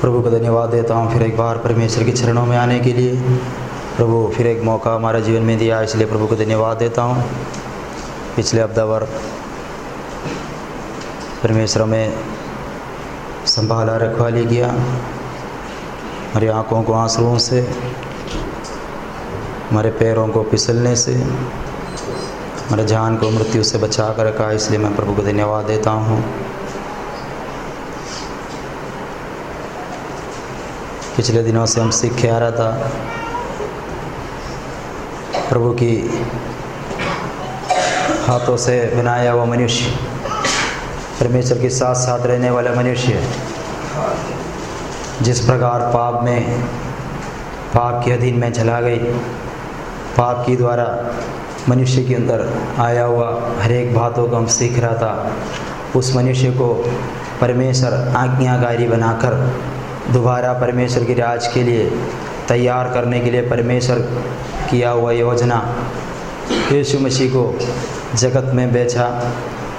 प्रभु को धन्यवाद देता हूँ फिर एक बार परमेश्वर के चरणों में आने के लिए। प्रभु फिर एक मौका हमारा जीवन में दिया, इसलिए प्रभु को धन्यवाद देता हूँ। पिछले हफ्ता भर परमेश्वर में संभाला, रखवाली किया, हमारी आँखों को आंसुओं से, हमारे पैरों को फिसलने से, हमारे जान को मृत्यु से बचा कर रखा, इसलिए मैं प्रभु को धन्यवाद देता हूँ। पिछले दिनों से हम सीख के आ रहा था प्रभु की हाथों से बनाया हुआ मनुष्य, परमेश्वर के साथ साथ रहने वाला मनुष्य जिस प्रकार पाप के अधीन में चला गई, पाप की द्वारा मनुष्य के अंदर आया हुआ हर एक बातों को हम सीख रहा था। उस मनुष्य को परमेश्वर आज्ञाकारी बनाकर दोबारा परमेश्वर के राज के लिए तैयार करने के लिए परमेश्वर किया हुआ योजना, यीशु मसीह को जगत में बेचा,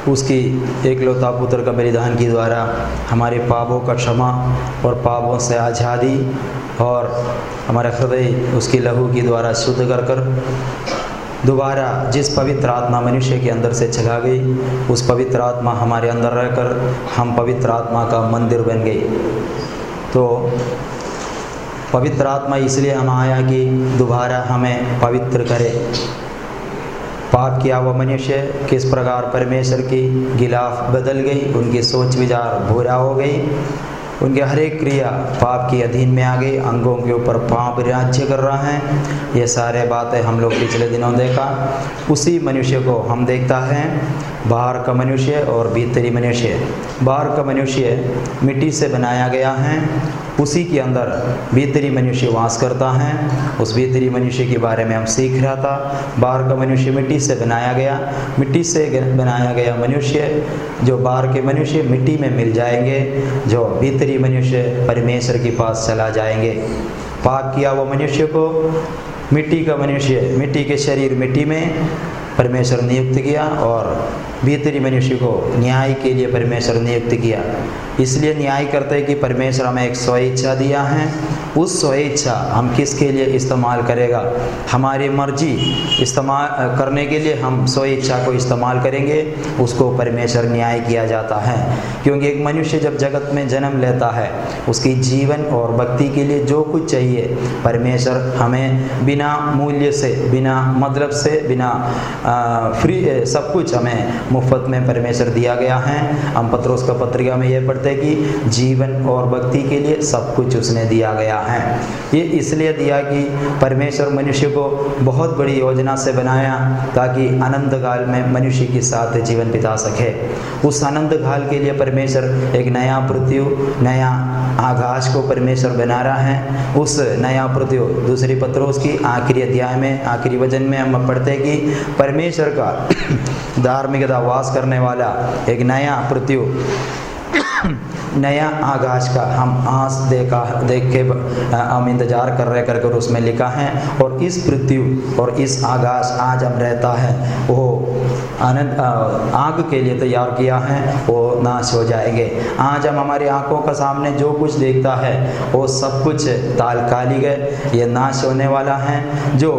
उसकी एकलौता पुत्र का बलिदान के द्वारा हमारे पापों का क्षमा और पापों से आज़ादी, और हमारा हृदय उसकी लहू के द्वारा शुद्ध कर कर दोबारा जिस पवित्र आत्मा मनुष्य के अंदर से चला गई, उस पवित्र आत्मा हमारे अंदर रहकर हम पवित्र आत्मा का मंदिर बन गए। तो पवित्र आत्मा इसलिए हम आया कि दोबारा हमें पवित्र करे। पाप किया हुआ मनुष्य किस प्रकार परमेश्वर की गिलाफ बदल गई, उनकी सोच विचार बुरा हो गई, उनके हर एक क्रिया पाप के अधीन में आ गई, अंगों के ऊपर पाप राज्य कर रहा है। ये सारे बातें हम लोग पिछले दिनों देखा। उसी मनुष्य को हम देखता है बाहर का मनुष्य और भीतरी मनुष्य। बाहर का मनुष्य मिट्टी से बनाया गया है, उसी के अंदर भीतरी मनुष्य वास करता है। उस भीतरी मनुष्य के बारे में हम सीख रहा था। बाहर का मनुष्य मिट्टी से बनाया गया, मिट्टी से बनाया गया मनुष्य, जो बाहर के मनुष्य मिट्टी में मिल जाएंगे, जो भीतरी मनुष्य परमेश्वर के पास चला जाएंगे। पाप किया हुआ मनुष्य को मिट्टी का मनुष्य, मिट्टी के शरीर मिट्टी में परमेश्वर नियुक्त किया, और भीतरी मनुष्य को न्याय के लिए परमेश्वर नियुक्त किया। इसलिए न्याय करते हैं कि परमेश्वर हमें एक स्वेच्छा दिया है, उस स्वेच्छा हम किसके लिए इस्तेमाल करेगा, हमारी मर्जी इस्तेमाल करने के लिए हम स्वेच्छा को इस्तेमाल करेंगे, उसको परमेश्वर न्याय किया जाता है। क्योंकि एक मनुष्य जब जगत में जन्म लेता है, उसकी जीवन और भक्ति के लिए जो कुछ चाहिए परमेश्वर हमें बिना मूल्य से, बिना मतलब से, बिना फ्री सब कुछ हमें मुफ्त में परमेश्वर दिया गया है। हम पत्रोस का पत्रिका में यह पढ़ते हैं कि जीवन और भक्ति के लिए सब कुछ उसने दिया गया है। ये इसलिए दिया कि परमेश्वर मनुष्य को बहुत बड़ी योजना से बनाया ताकि अनंत काल में मनुष्य के साथ जीवन बिता सके। उस अनंत काल के लिए परमेश्वर एक नया पृथ्वी, नया आकाश को परमेश्वर बना रहा है। उस नया पृथ्वी दूसरी पत्रोस की आखिरी अध्याय में, आखिरी वचन में हम पढ़ते हैं कि परमेश्वर का धार्मिकता वास करने वाला एक नया पृथ्वी, नया आकाश का हम आस देख के हम इंतजार कर रहे कर उसमें लिखा है। और इस पृथ्वी और इस आकाश आज हम रहता है, वो आनंद आग के लिए तैयार किया है, वो नाश हो जाएंगे। आज हम हमारी आंखों का सामने जो कुछ देखता है वो सब कुछ तात्कालिक है, ये नाश होने वाला है। जो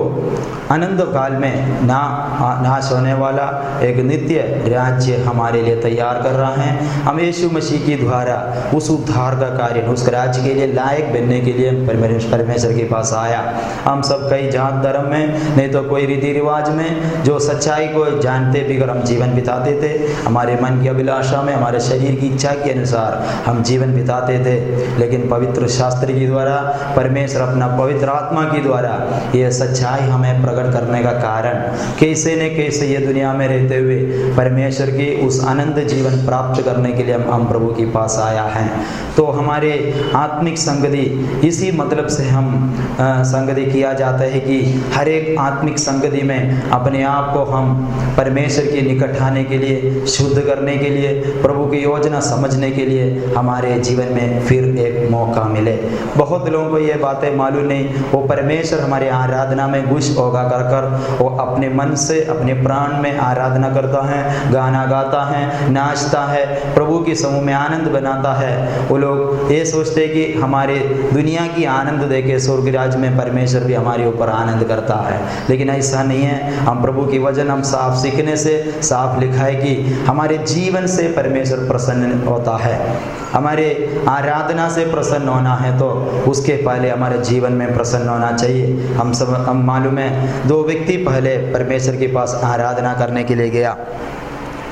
अनंत काल में नाश होने वाला एक नित्य राज्य हमारे लिए तैयार कर रहा है। हम यीशु मसीह के द्वारा उस उद्धार का कार्य, उस राज्य के लिए लायक बनने के लिए परमेश्वर के पास आया। हम सब कई जात धर्म में, नहीं तो कोई रीति रिवाज में, जो सच्चाई को जानते भी हम जीवन बिताते थे, हमारे मन की अभिलाषा में, हमारे शरीर की इच्छा के अनुसार हम जीवन बिताते थे। लेकिन पवित्र शास्त्र के द्वारा परमेश्वर अपना पवित्र आत्मा के द्वारा ये सच्चाई हमें प्रकट करने का कारण, कैसे न कैसे ये दुनिया में रहते हुए परमेश्वर की उस आनंद जीवन प्राप्त करने के लिए हम प्रभु के पास आया है। तो हमारे आत्मिक संगति, इसी मतलब से हम संगति किया जाता है कि हर एक आत्मिक संगति में अपने आप को हम परमेश्वर के निकट आने के लिए, शुद्ध करने के लिए, प्रभु की योजना समझने के लिए हमारे जीवन में फिर एक मौका मिले। बहुत लोगों को ये बातें मालूम नहीं, वो परमेश्वर हमारे आराधना में घुस होगा कर वो अपने मन से, अपने प्राण में आराधना करता है, गाना गाता है, नाचता है, प्रभु के समूह में आना आनंद बनाता है। वो लोग ये सोचते हैं कि हमारे दुनिया की आनंद देके स्वर्गराज में परमेश्वर भी हमारे ऊपर आनंद करता है, लेकिन ऐसा नहीं है। हम प्रभु की वचन हम साफ सीखने से साफ लिखा है कि हमारे जीवन से परमेश्वर प्रसन्न होता है। हमारे आराधना से प्रसन्न होना है तो उसके पहले हमारे जीवन में प्रसन्न होना चाहिए। हम मालूम है, 2 व्यक्ति पहले परमेश्वर के पास आराधना करने के लिए गया।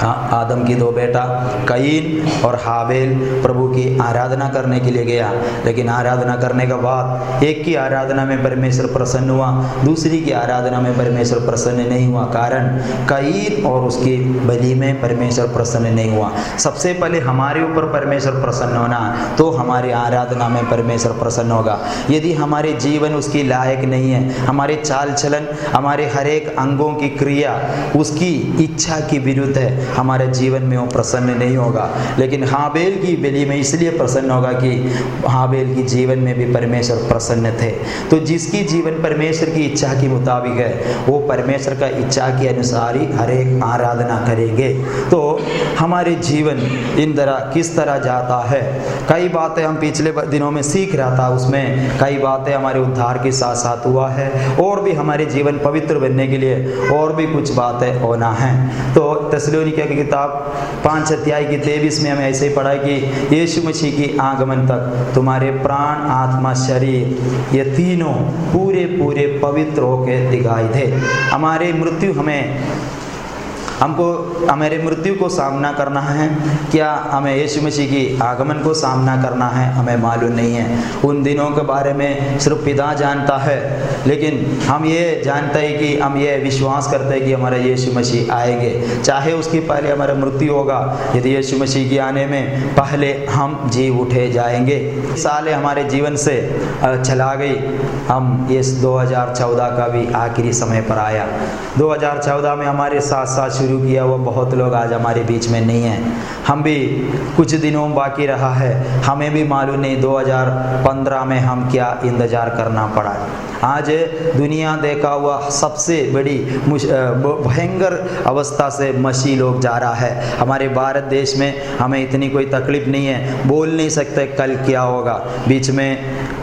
आदम की 2 बेटा कईन और हाबेल प्रभु की आराधना करने के लिए गया, लेकिन आराधना करने के बाद एक की आराधना में परमेश्वर प्रसन्न हुआ, दूसरी की आराधना में परमेश्वर प्रसन्न नहीं हुआ। कारण कईन और उसकी बलि में परमेश्वर प्रसन्न नहीं हुआ। सबसे पहले हमारे ऊपर परमेश्वर प्रसन्न होना तो हमारी आराधना में परमेश्वर प्रसन्न होगा। यदि हमारे जीवन उसकी लायक नहीं है, हमारे चाल चलन, हमारे हर एक अंगों की क्रिया उसकी इच्छा के विरुद्ध है, हमारे जीवन में वो प्रसन्न नहीं होगा। लेकिन हाबेल की बलि में इसलिए प्रसन्न होगा कि हाबेल की जीवन में भी परमेश्वर प्रसन्न थे। तो जिसकी जीवन परमेश्वर की इच्छा के मुताबिक है वो परमेश्वर का इच्छा के अनुसार ही हर एक आराधना करेंगे। तो हमारे जीवन इन तरह किस तरह जाता है, कई बातें हम पिछले दिनों में सीख रहा था, उसमें कई बातें हमारे उद्धार के साथ साथ हुआ है, और भी हमारे जीवन पवित्र बनने के लिए और भी कुछ बातें होना है। तो थिस्सलुनीके की किताब 5 अध्याय की 23 में हमें ऐसे ही पढ़ा कि यीशु मसीह की आगमन तक तुम्हारे प्राण, आत्मा, शरीर ये तीनों पूरे पूरे पवित्र होकर दिखाई दे। हमको हमारे मृत्यु को सामना करना है, क्या हमें यीशु मसीह की आगमन को सामना करना है हमें मालूम नहीं है। उन दिनों के बारे में सिर्फ पिता जानता है, लेकिन हम ये जानते हैं कि हम ये विश्वास करते हैं कि हमारा यीशु मसीह आएंगे, चाहे उसकी पहले हमारा मृत्यु होगा। यदि यीशु मसीह के आने में पहले हम जी उठे जाएंगे। साल हमारे जीवन से चला गई, हम इस 2014 का भी आखिरी समय पर आया। 2014 में हमारे साथ साथ शुरू किया वो बहुत लोग आज हमारे बीच में नहीं हैं। हम भी कुछ दिनों बाकी रहा है, हमें भी मालूम नहीं 2015 में हम क्या इंतज़ार करना पड़ा। आज दुनिया देखा हुआ सबसे बड़ी भयंकर अवस्था से मसीह लोग जा रहा है। हमारे भारत देश में हमें इतनी कोई तकलीफ नहीं है, बोल नहीं सकते कल क्या होगा। बीच में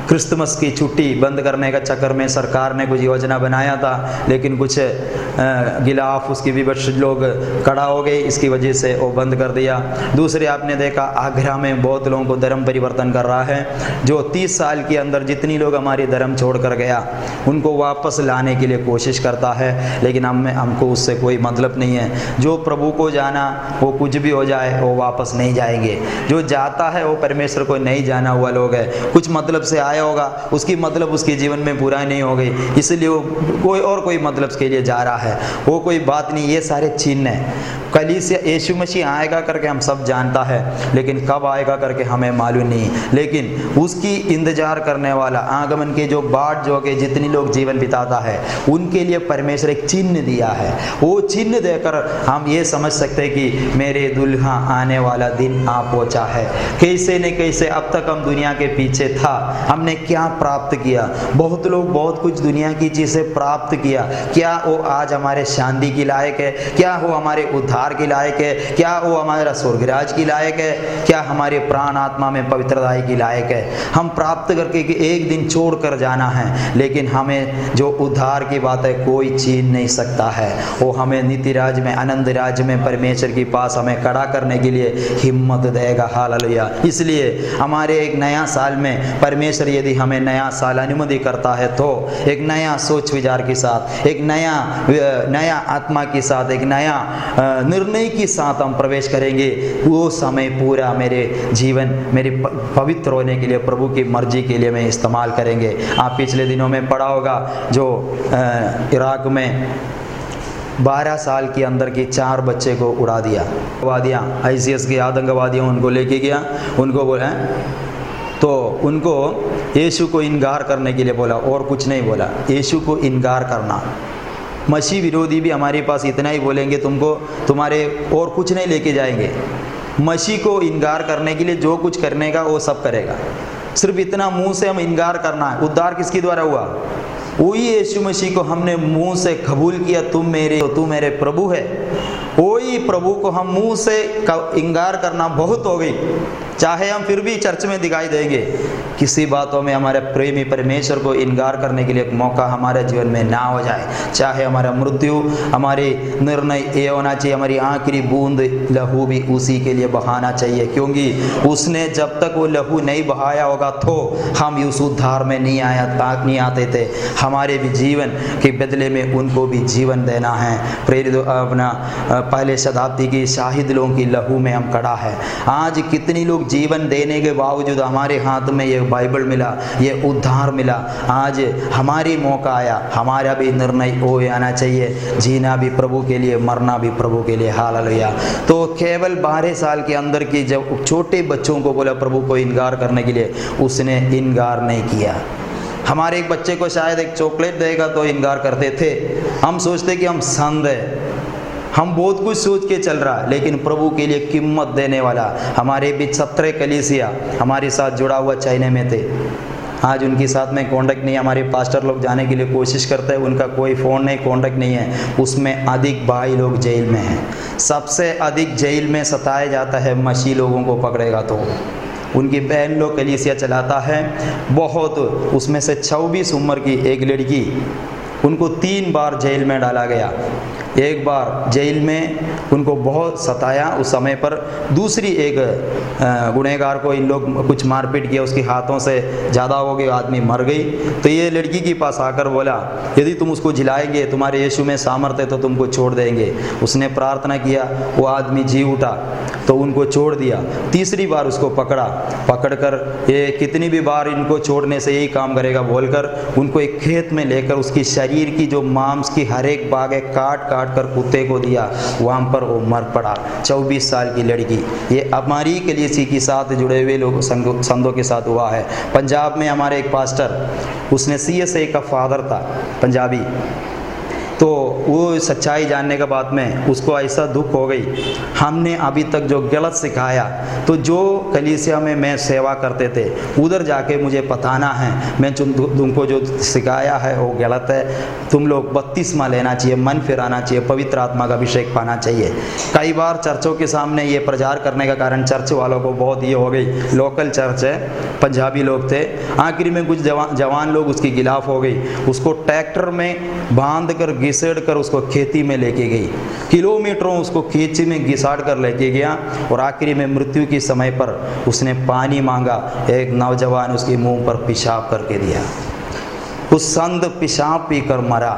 क्रिसमस की छुट्टी बंद करने का चक्कर में सरकार ने कुछ योजना बनाया था, लेकिन कुछ गिलाफ उसकी विपक्ष लोग खड़ा हो गए, इसकी वजह से वो बंद कर दिया। दूसरे आपने देखा आगरा में बहुत लोगों को धर्म परिवर्तन कर रहा है, जो 30 साल के अंदर जितनी लोग हमारे धर्म छोड़ कर गया उनको वापस लाने के लिए कोशिश करता है, लेकिन हमको उससे कोई मतलब नहीं है। जो प्रभु को जाना वो कुछ भी हो जाए वो वापस नहीं जाएंगे। जो जाता है वो परमेश्वर को नहीं जाना हुआ लोग है, कुछ मतलब से आया होगा, उसकी मतलब उसके जीवन में पूरा नहीं हो गई, इसलिए वो कोई मतलब के लिए जा रहा है, वो कोई बात नहीं। ये सारे चिन्ह हैं। कलीसिया यीशु मसीह आएगा करके हम सब जानता है, लेकिन कब आएगा करके हमें मालूम नहीं। लेकिन उसकी इंतजार करने वाला आगमन के जो बाट जो के जितनी लोग जीवन बिताता है उनके लिए परमेश्वर एक चिन्ह दिया है। वो चिन्ह देकर हम ये समझ सकते हैं कि मेरे दुल्हा आने वाला दिन आ पहुंचा है। कैसे न कैसे अब तक हम दुनिया के पीछे था, हमने क्या प्राप्त किया। बहुत लोग बहुत कुछ दुनिया की चीज़ें प्राप्त किया, क्या वो आज हमारे शांति की लायक है? क्या वो हमारे उद्धार की लायक है? क्या वो हमारा स्वर्गराज की लायक है? क्या हमारे प्राण आत्मा में पवित्रता की लायक है? हम प्राप्त करके कि एक दिन छोड़ कर जाना है, लेकिन हमें जो उद्धार की बात है कोई छीन नहीं सकता है। वो हमें नित्य राज में, आनंद राज में परमेश्वर के पास हमें खड़ा करने के लिए हिम्मत देगा। हालेलुया। इसलिए हमारे एक नया साल में परमेश्वर यदि हमें नया साल अनुमति करता है तो एक नया सोच विचार के साथ, एक नया आत्मा के साथ, एक नया निर्णय के साथ हम प्रवेश करेंगे। वो समय पूरा मेरे जीवन मेरे पवित्र होने के लिए, प्रभु की मर्जी के लिए मैं इस्तेमाल करेंगे। आप पिछले दिनों में पढ़ा होगा जो इराक में 12 साल के अंदर के 4 बच्चे को उड़ा दिया। ISIS के आतंकवादियों उनको लेके गया, उनको बोला तो उनको यीशु को इनकार करने के लिए बोला और कुछ नहीं बोला। यीशु को इनकार करना। मसीह विरोधी भी हमारे पास इतना ही बोलेंगे, तुमको तुम्हारे और कुछ नहीं लेके जाएंगे। मसीह को इनकार करने के लिए जो कुछ करने का वो सब करेगा। सिर्फ इतना मुंह से हम इनकार करना है। उद्धार किसके द्वारा हुआ? वही यीशु मसीह को हमने मुंह से कबूल किया, तू मेरे प्रभु है। वही प्रभु को हम मुंह से इनकार करना बहुत हो गई। चाहे हम फिर भी चर्च में दिखाई देंगे, किसी बातों में हमारे प्रेमी परमेश्वर को इनकार करने के लिए एक मौका हमारे जीवन में ना हो जाए। चाहे हमारा मृत्यु, हमारे निर्णय ये होना चाहिए, हमारी आखिरी बूंद लहू भी उसी के लिए बहाना चाहिए, क्योंकि उसने जब तक वो लहू नहीं बहाया होगा तो हम उस उद्धार में नहीं आते थे। हमारे भी जीवन के बदले में उनको भी जीवन देना है। प्रेरित अपना पहले शताब्दी की शाहिद लोगों की लहू में हम खड़ा है। आज कितनी लोग जीवन देने के बावजूद हमारे हाथ में ये बाइबल मिला, ये उद्धार मिला, आज हमारी मौका आया, हमारा भी निर्णय वो आना चाहिए, जीना भी प्रभु के लिए, मरना भी प्रभु के लिए। हालेलुया। तो केवल 12 साल के अंदर की जब छोटे बच्चों को बोला प्रभु को इनकार करने के लिए, उसने इनकार नहीं किया। हमारे एक बच्चे को शायद एक चॉकलेट देगा तो इनकार करते थे, हम सोचते कि हम संत है, हम बहुत कुछ सोच के चल रहा है, लेकिन प्रभु के लिए कीमत देने वाला हमारे बीच 17 कलीसिया हमारे साथ जुड़ा हुआ चाइना में थे। आज उनके साथ में कॉन्टैक्ट नहीं है। हमारे पास्टर लोग जाने के लिए कोशिश करते हैं, उनका कोई फ़ोन नहीं, कॉन्टैक्ट नहीं है। उसमें अधिक भाई लोग जेल में हैं। सबसे अधिक जेल में सताया जाता है मसीही लोगों को पकड़ेगा तो। उनकी बहन लोग कलीसिया चलाता है बहुत, उसमें से 24 उम्र की एक लड़की, उनको 3 बार जेल में डाला गया। एक बार जेल में उनको बहुत सताया उस समय पर, दूसरी एक गुनहगार को इन लोग कुछ मारपीट किया, उसके हाथों से ज़्यादा हो गई, आदमी मर गई। तो ये लड़की के पास आकर बोला यदि तुम उसको जिलाएंगे, तुम्हारे यीशु में सामर्थ्य है तो तुमको छोड़ देंगे। उसने प्रार्थना किया, वो आदमी जी उठा तो उनको छोड़ दिया। तीसरी बार उसको पकड़कर ये कितनी भी बार इनको छोड़ने से यही काम करेगा बोलकर उनको एक खेत में लेकर उसकी शरीर की जो मांस की हर एक बाग है काट कर कुत्ते को दिया, वहाँ पर वो मर पड़ा। 24 साल की लड़की। ये हमारी कलीसिया के साथ जुड़े हुए लोग संतों के साथ हुआ है। पंजाब में हमारे एक पास्टर, उसने CSA का फादर था, पंजाबी, तो वो सच्चाई जानने के बाद में उसको ऐसा दुख हो गई, हमने अभी तक जो गलत सिखाया, तो जो कलीसिया में मैं सेवा करते थे उधर जाके मुझे बताना है, मैं तुमको जो सिखाया है वो गलत है, तुम लोग बपतिस्मा लेना चाहिए, मन फिराना चाहिए, पवित्र आत्मा का अभिषेक पाना चाहिए। कई बार चर्चों के सामने ये प्रचार करने का कारण चर्च वालों को बहुत ये हो गई, लोकल चर्च है, पंजाबी लोग थे, आखिर में कुछ जवान लोग उसकी गिलाफ हो गई, उसको ट्रैक्टर में बांध कर घिसेड़ कर उसको खेती में लेके गई, किलोमीटरों उसको खेती में घिसाड़ कर लेके गया, और आखिरी में मृत्यु के समय पर उसने पानी मांगा, एक नौजवान उसके मुंह पर पेशाब करके दिया, उस संत पेशाब पीकर मरा।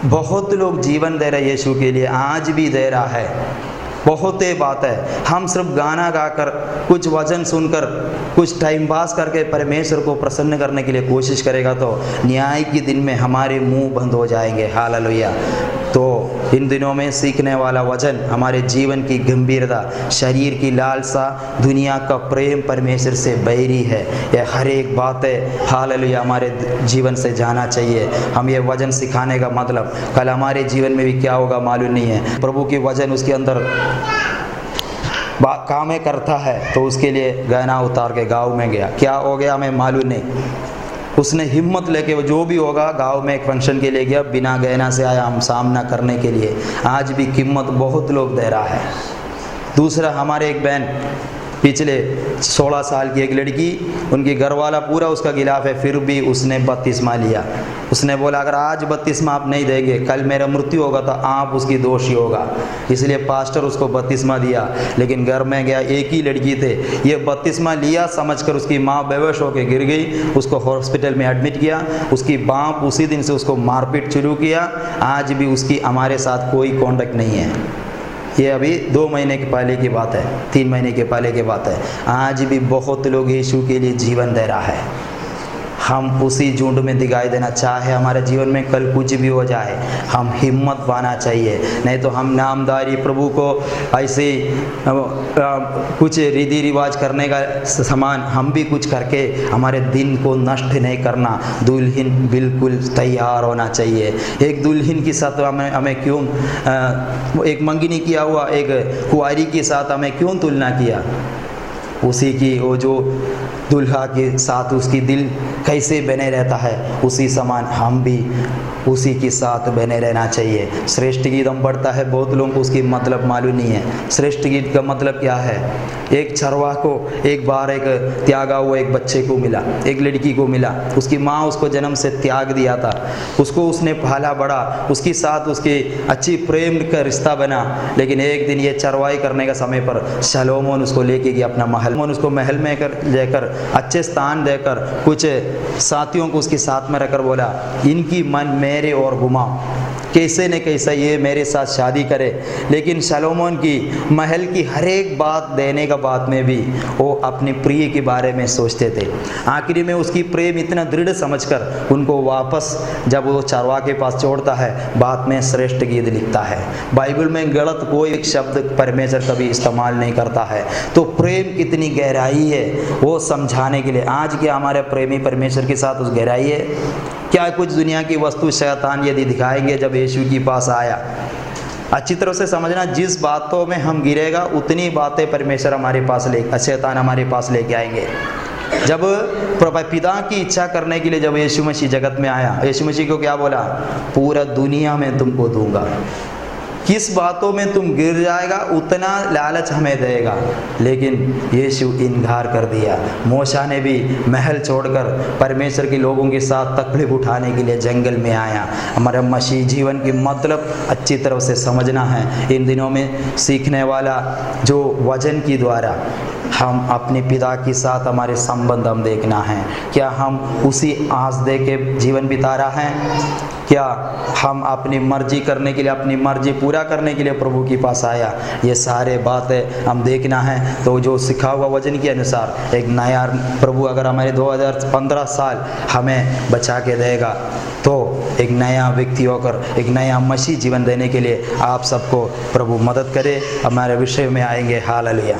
बहुत लोग जीवन दे रहे यीशु के लिए, आज भी दे रहा है। बहुत ही बात है, हम सिर्फ गाना गाकर, कुछ वचन सुनकर, कुछ टाइम पास करके परमेश्वर को प्रसन्न करने के लिए कोशिश करेगा तो न्याय के दिन में हमारे मुंह बंद हो जाएंगे। हालेलुया। तो इन दिनों में सीखने वाला वचन हमारे जीवन की गंभीरता, शरीर की लालसा, दुनिया का प्रेम परमेश्वर से बैरी है, यह हर एक बात है। हालेलुया, हमारे जीवन से जाना चाहिए। हम ये वचन सिखाने का मतलब कल हमारे जीवन में भी क्या होगा मालूम नहीं है। प्रभु की वचन उसके अंदर कामें करता है तो उसके लिए गहना उतार के गाँव में गया, क्या हो गया हमें मालूम नहीं, उसने हिम्मत लेके वो जो भी होगा गांव में एक फंक्शन के लिए गया, बिना गहना से आया हम सामना करने के लिए। आज भी कीमत बहुत लोग दे रहा है। दूसरा, हमारे एक बहन, पिछले 16 साल की एक लड़की, उनकी घरवाला पूरा उसका गिलाफ है, फिर भी उसने बपतिस्मा लिया। उसने बोला अगर आज बपतिस्मा आप नहीं देंगे, कल मेरा मृत्यु होगा तो आप उसकी दोषी होगा। इसलिए पास्टर उसको बपतिस्मा दिया, लेकिन घर में गया, एक ही लड़की थे, ये बपतिस्मा लिया समझकर उसकी माँ बेहोश होकर गिर गई, उसको हॉस्पिटल में एडमिट किया, उसकी बाप उसी दिन से उसको मारपीट शुरू किया। आज भी उसकी हमारे साथ कोई कॉन्टेक्ट नहीं है। ये अभी 2 महीने के पहले की बात है, 3 महीने के पहले की बात है। आज भी बहुत लोग यीशु के लिए जीवन दे रहा है। हम उसी झुंड में दिखाई देना, चाहे हमारे जीवन में कल कुछ भी हो जाए, हम हिम्मत पाना चाहिए। नहीं तो हम नामधारी प्रभु को ऐसे कुछ रीति रिवाज करने का समान हम भी कुछ करके हमारे दिन को नष्ट नहीं करना। दुल्हन बिल्कुल तैयार होना चाहिए। एक दुल्हन के साथ हमें क्यों, एक मंगनी किया हुआ एक कुंवारी के साथ हमें क्यों तुलना किया? उसी की वो जो दुल्हा के साथ उसकी दिल कैसे बने रहता है, उसी समान हम भी उसी के साथ बने रहना चाहिए। श्रेष्ठ गीत हम पढ़ता है, बहुत लोगों को उसकी मतलब मालूम नहीं है। श्रेष्ठ गीत का मतलब क्या है? एक चरवाह को एक बार एक त्यागा हुआ एक बच्चे को मिला, एक लड़की को मिला। उसकी माँ उसको जन्म से त्याग दिया था, उसको उसने पाला बड़ा, उसके साथ उसकी अच्छी प्रेम का रिश्ता बना। लेकिन एक दिन ये चरवाई करने का समय पर शलोमोन उसको लेके गया अपना महल। उसको महल में लेकर अच्छे स्थान देकर कुछ साथियों को उसके साथ में रखकर बोला, इनकी मन मेरे और घुमाओ, कैसे न कैसे ये मेरे साथ शादी करे। लेकिन शलोमोन की महल की हर एक बात देने का बाद में भी वो अपने प्रिय के बारे में सोचते थे। आखिरी में उसकी प्रेम इतना दृढ़ समझकर उनको वापस जब वो चरवाह के पास छोड़ता है, बाद में श्रेष्ठ गीत लिखता है। बाइबल में गलत कोई एक शब्द परमेश्वर कभी इस्तेमाल नहीं करता है। तो प्रेम कितनी गहराई है वो समझाने के लिए आज क्या हमारे प्रेमी परमेश्वर के साथ उस गहराई है क्या? कुछ दुनिया की वस्तु शैतान यदि दिखाएंगे जब यीशु के पास आया, अच्छी तरह से समझना, जिस बातों में हम गिरेगा उतनी बातें परमेश्वर हमारे पास शैतान हमारे पास लेके आएंगे। जब पिता की इच्छा करने के लिए जब यीशु मसीह जगत में आया, यीशु मसीह को क्या बोला? पूरा दुनिया में तुमको दूंगा। किस बातों में तुम गिर जाएगा उतना लालच हमें देगा। लेकिन यीशु इनकार कर दिया। मूसा ने भी महल छोड़कर परमेश्वर के लोगों के साथ तकलीफ उठाने के लिए जंगल में आया। हमारा मसीह जीवन की मतलब अच्छी तरह से समझना है। इन दिनों में सीखने वाला जो वचन के द्वारा हम अपने पिता के साथ हमारे संबंध हम देखना है। क्या हम उसी आस दे के जीवन बिता रहा है? क्या हम अपनी मर्जी करने के लिए, अपनी मर्जी पूरा करने के लिए प्रभु के पास आया? ये सारे बातें हम देखना है। तो जो सिखा हुआ वचन के अनुसार एक नया प्रभु अगर हमारे 2015 साल हमें बचा के देगा तो एक नया व्यक्ति होकर एक नया मसीह जीवन देने के लिए आप सबको प्रभु मदद करे। हमारे विषय में आएंगे। हालेलुया।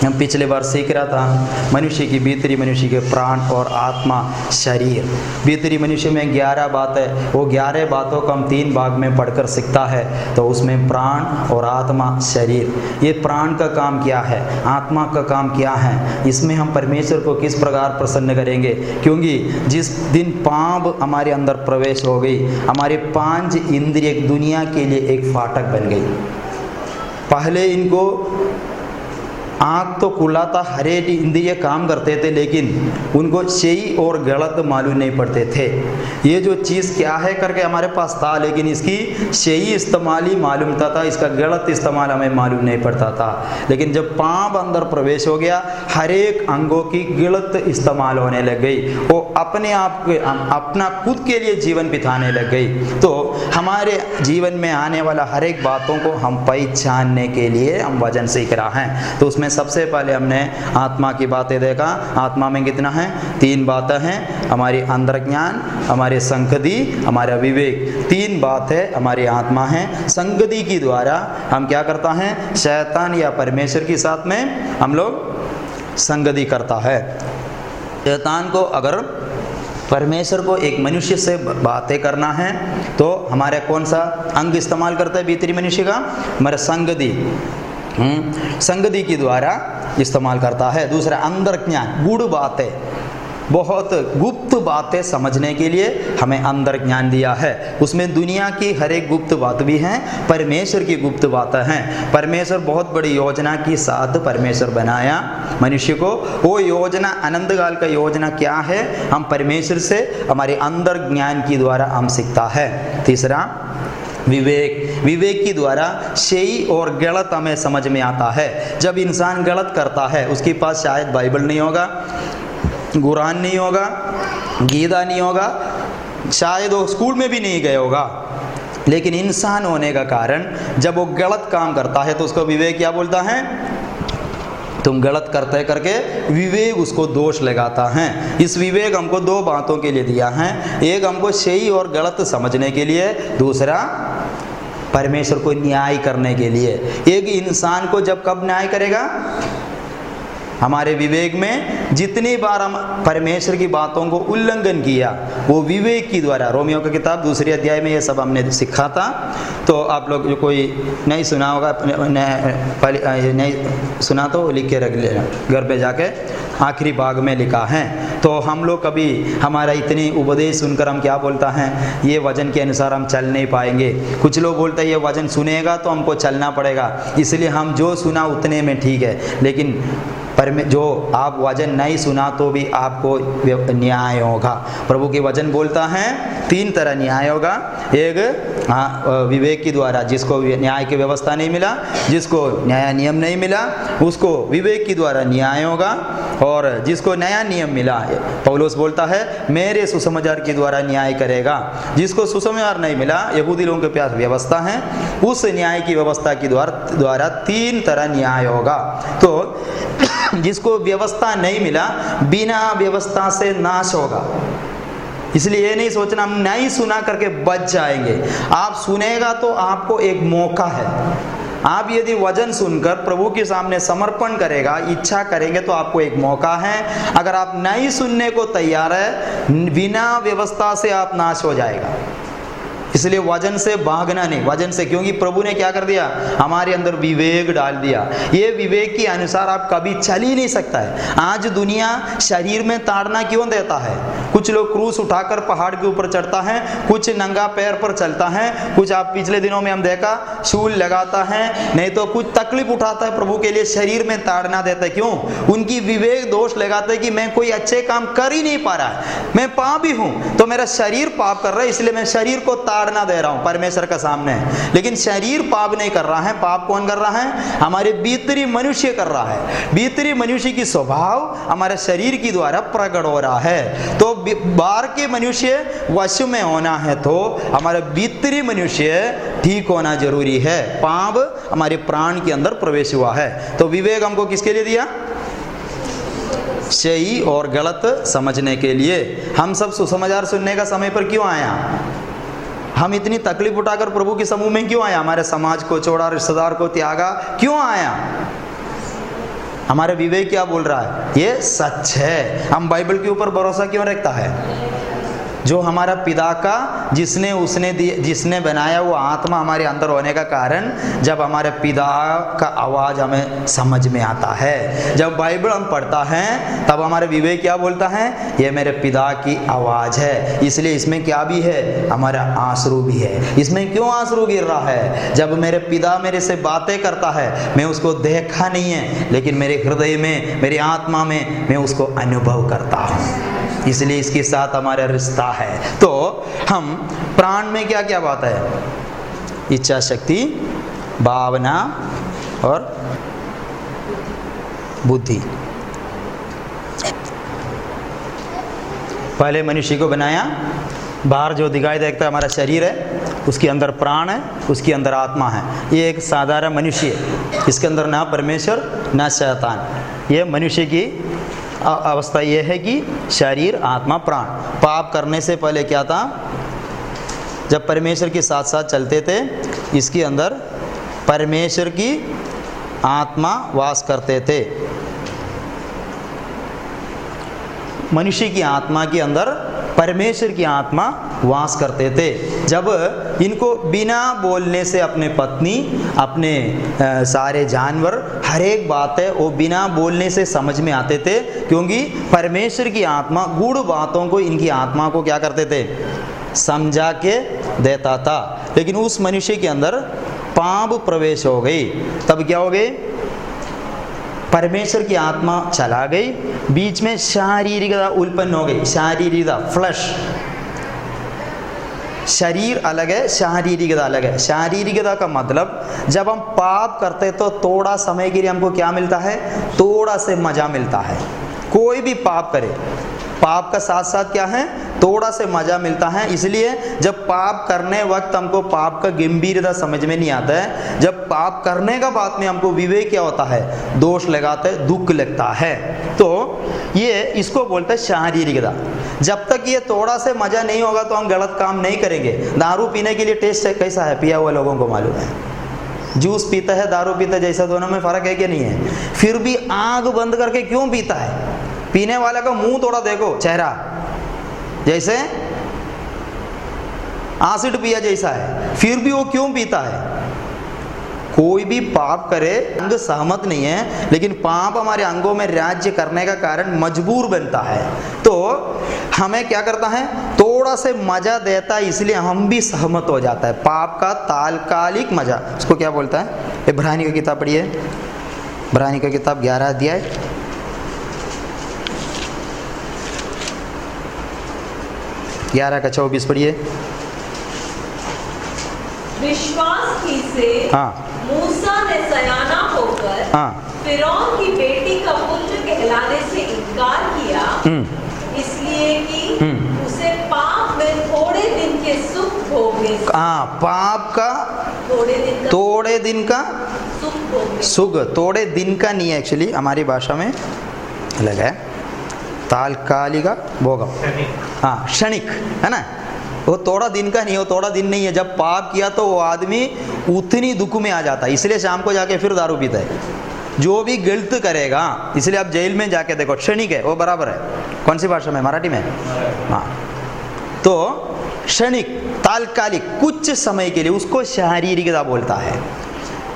हम पिछले बार सीख रहा था मनुष्य की भीतरी, मनुष्य के प्राण और आत्मा, शरीर। भीतरी मनुष्य में 11 बात है। वो 11 बातों को हम 3 भाग में पढ़कर सीखता है। तो उसमें प्राण और आत्मा, शरीर, ये प्राण का काम क्या है, आत्मा का काम क्या है, इसमें हम परमेश्वर को किस प्रकार प्रसन्न करेंगे। क्योंकि जिस दिन पाप हमारे अंदर प्रवेश हो गई, हमारे 5 इंद्रिय दुनिया के लिए एक फाटक बन गई। पहले इनको आँख तो खुला था, हरे इंद्रिय काम करते थे, लेकिन उनको सही और गलत मालूम नहीं पड़ते थे। ये जो चीज़ क्या है करके हमारे पास था, लेकिन इसकी सही इस्तेमाल ही मालूम था, इसका गलत इस्तेमाल हमें मालूम नहीं पड़ता था। लेकिन जब पाप अंदर प्रवेश हो गया, हर एक अंगों की गलत इस्तेमाल होने लग गई। वो अपने आप अपना खुद के लिए जीवन बिताने लग गई। तो हमारे जीवन में आने वाला हर एक बातों को हम पहचानने के लिए हम वचन सीख रहा हैं। तो उसमें सबसे पहले हमने आत्मा की बातें देखा। आत्मा में कितना है? 3 बातें हैं। हमारी अंतर ज्ञान, हमारे संगति, हमारा विवेक। 3 बात है हमारी आत्मा है। संगति के द्वारा हम क्या करता है? शैतान या परमेश्वर के साथ में हम लोग संगति करता है। शैतान को अगर परमेश्वर को एक मनुष्य से बातें करना है तो हमारे कौन सा अंग इस्तेमाल करता है भीतरी मनुष्य का? हमारा संगति, संगति के द्वारा इस्तेमाल करता है। दूसरा अंतर ज्ञान, गूढ़ बातें, बहुत गुप्त बातें समझने के लिए हमें अंतर ज्ञान दिया है। उसमें दुनिया की हर एक गुप्त बात भी हैं, परमेश्वर की गुप्त बातें हैं। परमेश्वर बहुत बड़ी योजना के साथ परमेश्वर बनाया मनुष्य को। वो योजना अनंत काल का योजना क्या है, हम परमेश्वर से हमारे अंतर ज्ञान के द्वारा हम सीखता है। तीसरा विवेक, विवेक के द्वारा सही और गलत हमें समझ में आता है। जब इंसान गलत करता है, उसके पास शायद बाइबल नहीं होगा, कुरान नहीं होगा, गीता नहीं होगा, शायद वो स्कूल में भी नहीं गया होगा, लेकिन इंसान होने का कारण जब वो गलत काम करता है तो उसको विवेक क्या बोलता है? तुम गलत करते करके विवेक उसको दोष लगाता है। इस विवेक हमको 2 बातों के लिए दिया है। एक हमको सही और गलत समझने के लिए, दूसरा परमेश्वर को न्याय करने के लिए। एक इंसान को जब कब न्याय करेगा? हमारे विवेक में जितनी बार हम परमेश्वर की बातों को उल्लंघन किया, वो विवेक की द्वारा, रोमियो की किताब 2 अध्याय में ये सब हमने सीखा था। तो आप लोग जो कोई नहीं सुना होगा, नहीं सुना तो लिख के रख लेना घर पे जाके, आखिरी भाग में लिखा है। तो हम लोग कभी हमारा इतनी उपदेश सुनकर हम क्या बोलता हैं, ये वचन के अनुसार हम चल नहीं पाएंगे। कुछ लोग बोलते हैं ये वचन सुनेगा तो हमको चलना पड़ेगा, इसलिए हम जो सुना उतने में ठीक है, लेकिन पर जो आप वचन नहीं सुना तो भी आपको न्याय होगा। प्रभु के वचन बोलता है 3 तरह न्याय होगा। एक विवेक के द्वारा, जिसको न्याय की व्यवस्था नहीं मिला, जिसको न्याय नियम नहीं मिला, उसको विवेक के द्वारा न्याय होगा। और जिसको नया नियम मिला, पौलुस बोलता है मेरे सुसमाचार के द्वारा न्याय करेगा। जिसको सुसमाचार नहीं मिला, यहूदी लोगों के पास व्यवस्था है, उस न्याय की व्यवस्था के द्वारा 3 तरह न्याय होगा। तो जिसको व्यवस्था नहीं मिला, बिना व्यवस्था से नाश होगा। इसलिए ये नहीं सोचना हम नहीं सुना करके बच जाएंगे। आप सुनेगा तो आपको एक मौका है। आप यदि वचन सुनकर प्रभु के सामने समर्पण करेगा, इच्छा करेंगे तो आपको एक मौका है। अगर आप नहीं सुनने को तैयार है, बिना व्यवस्था से आप नाश हो जाएगा। इसलिए वचन से भागना नहीं, वचन से, क्योंकि प्रभु ने क्या कर दिया, हमारे अंदर विवेक डाल दिया। ये विवेक के अनुसार आप कभी चल ही नहीं सकता है। आज दुनिया शरीर में ताड़ना क्यों देता है? कुछ लोग क्रूस उठाकर पहाड़ के ऊपर चढ़ता है, कुछ नंगा पैर पर चलता है, कुछ आप पिछले दिनों में हम देखा शूल लगाता है, नहीं तो कुछ तकलीफ उठाता है प्रभु के लिए, शरीर में ताड़ना देता है। क्यों? उनकी विवेक दोष लगाते हैं कि मैं कोई अच्छे काम कर ही नहीं पा रहा है, मैं पापी हूं, तो मेरा शरीर पाप कर रहा है, इसलिए मैं शरीर को ताड़ना दे रहा हूं परमेश्वर का सामने। लेकिन शरीर पाप नहीं कर रहा है, पाप कौन कर रहा है? हमारे भीतरी मनुष्य कर रहा है। भीतरी मनुष्य की स्वभाव हमारे शरीर की द्वारा प्रकट हो रहा है। तो बाहर के मनुष्य वश में होना है तो हमारा भीतरी मनुष्य ठीक होना जरूरी है। पाप हमारे प्राण के अंदर प्रवेश हुआ है। तो विवेक हमको किसके लिए दिया? सही और गलत समझने के लिए। हम सब सुसमाचार सुनने का समय पर क्यों आया? हम इतनी तकलीफ उठाकर प्रभु के समूह में क्यों आया? हमारे समाज को छोड़ा, रिश्तेदार को त्यागा, क्यों आया? हमारा विवेक क्या बोल रहा है? ये सच है। हम बाइबल के ऊपर भरोसा क्यों रखता है? जो हमारा पिता का जिसने बनाया वो आत्मा हमारे अंदर होने का कारण, जब हमारे पिता का आवाज हमें समझ में आता है, जब बाइबल हम पढ़ता है, तब हमारा विवेक क्या बोलता है? ये मेरे पिता की आवाज है। इसलिए इसमें क्या भी है? हमारा आंसू भी है। इसमें क्यों आंसू गिर रहा है? जब मेरे पिता मेरे से बातें करता है, मैं उसको देखा नहीं है, लेकिन मेरे हृदय में, मेरी आत्मा में मैं उसको अनुभव करता हूँ। इसलिए इसके साथ हमारा रिश्ता है। तो हम प्राण में क्या क्या बात है? इच्छा शक्ति, भावना और बुद्धि। पहले मनुष्य को बनाया, बाहर जो दिखाई देखता है हमारा शरीर है, उसके अंदर प्राण है, उसके अंदर आत्मा है। ये एक साधारण मनुष्य है, इसके अंदर ना परमेश्वर ना शैतान। ये मनुष्य की अवस्था यह है कि शरीर, आत्मा, प्राण। पाप करने से पहले क्या था? जब परमेश्वर के साथ साथ चलते थे, इसके अंदर परमेश्वर की आत्मा वास करते थे। मनुष्य की आत्मा के अंदर परमेश्वर की आत्मा वास करते थे। जब इनको बिना बोलने से अपने पत्नी, अपने सारे जानवर, हर एक बात है वो बिना बोलने से समझ में आते थे, क्योंकि परमेश्वर की आत्मा गूढ़ बातों को इनकी आत्मा को क्या करते थे? समझा के देता था। लेकिन उस मनुष्य के अंदर पाप प्रवेश हो गई, तब क्या हो गई? परमेश्वर की आत्मा चला गई, बीच में शारीरिकता उत्पन्न हो गई। शारीरिकता, फ्लश, शरीर अलग है, शारीरिकता अलग है। शारीरिकता का मतलब जब हम पाप करते तो थोड़ा समय के लिए हमको क्या मिलता है? थोड़ा से मजा मिलता है। कोई भी पाप करे, पाप का साथ साथ क्या है? थोड़ा से मजा मिलता है। इसलिए जब पाप करने वक्त हमको पाप का गंभीरता समझ में नहीं आता है। जब पाप करने का बाद में हमको विवेक क्या होता है? दोष लगाते हैं, दुख लगता है। तो ये इसको बोलते हैं शारीरिकता। जब तक ये थोड़ा से मजा नहीं होगा तो हम गलत काम नहीं करेंगे। दारू पीने के लिए टेस्ट कैसा है? पिया हुआ लोगों को मालूम है। जूस पीता है, दारू पीता है, जैसा दोनों में फर्क है कि नहीं है? फिर भी आंख बंद करके क्यों पीता है? पीने वाला का मुंह थोड़ा देखो, चेहरा जैसे एसिड पिया जैसा है, फिर भी वो क्यों पीता है? कोई भी पाप करे अंग सहमत नहीं है, लेकिन पाप हमारे अंगों में राज्य करने का कारण मजबूर बनता है, तो हमें क्या करता है? थोड़ा से मजा देता है, इसलिए हम भी सहमत हो जाता है। पाप का तात्कालिक मजा, उसको क्या बोलता है? इब्रानी का किताब पढ़िए, इब्रानी का किताब 11 अध्याय 11 का 24 पढ़िए। विश्वास ही से हाँ मूसा ने सयाना होकर फिरौन की बेटी का पुत्र कहलाने से इनकार किया, इसलिए कि उसे पाप में थोड़े दिन के सुख भोगने, पाप का थोड़े दिन का सुख, थोड़े दिन का नहीं है, एक्चुअली हमारी भाषा में अलग है, तात्कालिक भोगम, हाँ क्षणिक है ना, वो थोड़ा दिन का नहीं, वो थोड़ा दिन नहीं है। जब पाप किया तो वो आदमी उतनी दुख में आ जाता है, इसलिए शाम को जाके फिर दारू पीता है। जो भी गलत करेगा, इसलिए आप जेल में जाके देखो, क्षणिक है वो, बराबर है। कौन सी भाषा में? मराठी में। हाँ, तो क्षणिक, तात्कालिक, कुछ समय के लिए, उसको शारीरिकता बोलता है।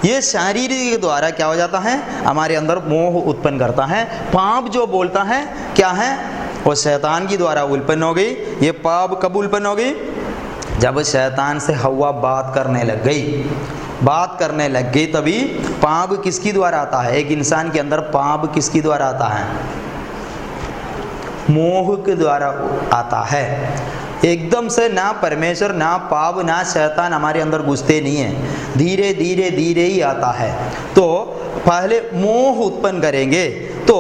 ये शारीरिक के द्वारा क्या हो जाता है? हमारे अंदर मोह उत्पन्न करता है। पाप जो बोलता है क्या है? वो शैतान की द्वारा उत्पन्न हो गई। ये पाप कब उत्पन्न हो गई? जब शैतान से हवा बात करने लग गई, तभी पाप किसकी द्वारा आता है? एक इंसान के अंदर पाप किसकी द्वारा आता है? मोह के द्वारा आता है। एकदम से ना परमेश्वर, ना पाप, ना शैतान हमारे अंदर घुसते नहीं है, धीरे धीरे धीरे ही आता है। तो पहले मोह उत्पन्न करेंगे। तो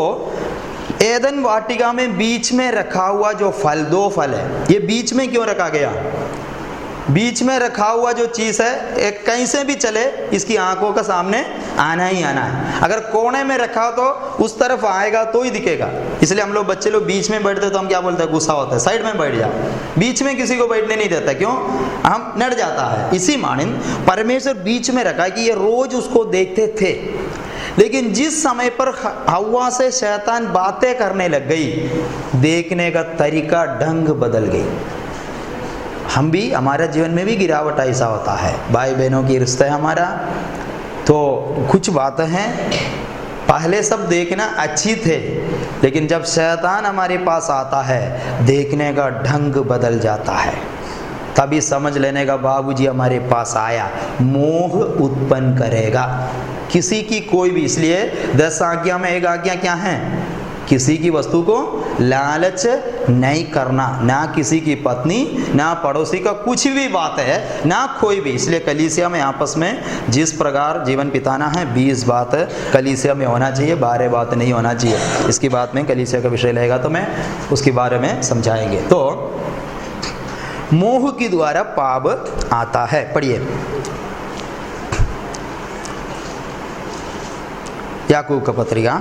एदन वाटिका में बीच में रखा हुआ जो फल, 2 फल है, ये बीच में क्यों रखा गया? बीच में रखा हुआ जो चीज़ है, एक कहीं से भी चले, इसकी आंखों का सामने आना ही आना है। अगर कोने में रखा हो तो उस तरफ आएगा तो ही दिखेगा। इसलिए हम लोग, बच्चे लोग बीच में बैठते तो हम क्या बोलते हैं? गुस्सा होता है, साइड में बैठ जा। बीच में किसी को बैठने नहीं देता, क्यों? हम नड़ जाता है। इसी मानिंद परमेश्वर बीच में रखा कि ये रोज उसको देखते थे, लेकिन जिस समय पर हव्वा से शैतान बातें करने लग गई, देखने का तरीका, ढंग बदल गई। हम भी, हमारे जीवन में भी गिरावट ऐसा होता है। भाई बहनों की रिश्ता है हमारा, तो कुछ बातें हैं पहले सब देखना अच्छी थे, लेकिन जब शैतान हमारे पास आता है, देखने का ढंग बदल जाता है। तभी समझ लेने का बाबूजी हमारे पास आया, मोह उत्पन्न करेगा किसी की कोई भी। इसलिए 10 आज्ञा में एक आज्ञा क्या है? किसी की वस्तु को लालच नहीं करना, ना किसी की पत्नी, ना पड़ोसी का कुछ भी बात है, ना कोई भी। इसलिए कलीसिया में आपस में जिस प्रकार जीवन बिताना है, 20 बात कलीसिया में होना चाहिए, 12 बात नहीं होना चाहिए। इसकी बात में कलीसिया का विषय रहेगा तो मैं उसके बारे में समझाएंगे। तो मोह के द्वारा पाप आता है। पढ़िए याकूब का पत्रिका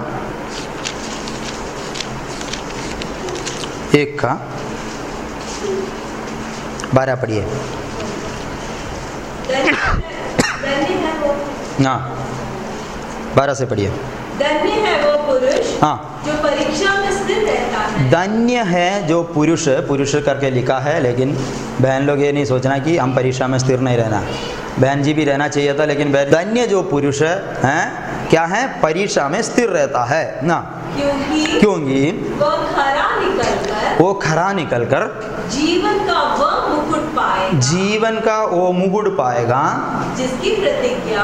1 का 12 पढ़िए। हाँ 12 से पढ़िए। धन्य है वो पुरुष जो परीक्षा में स्थिर रहता है। धन्य है जो पुरुष, पुरुष करके लिखा है, लेकिन बहन लोग ये नहीं सोचना कि हम परीक्षा में स्थिर नहीं रहना। बहन जी भी रहना चाहिए था, लेकिन धन्य जो पुरुष है क्या है? परीक्षा में स्थिर रहता है ना, क्योंकि वो खरा निकलकर जीवन का वो मुकुट पाएगा, जिसकी प्रतिज्ञा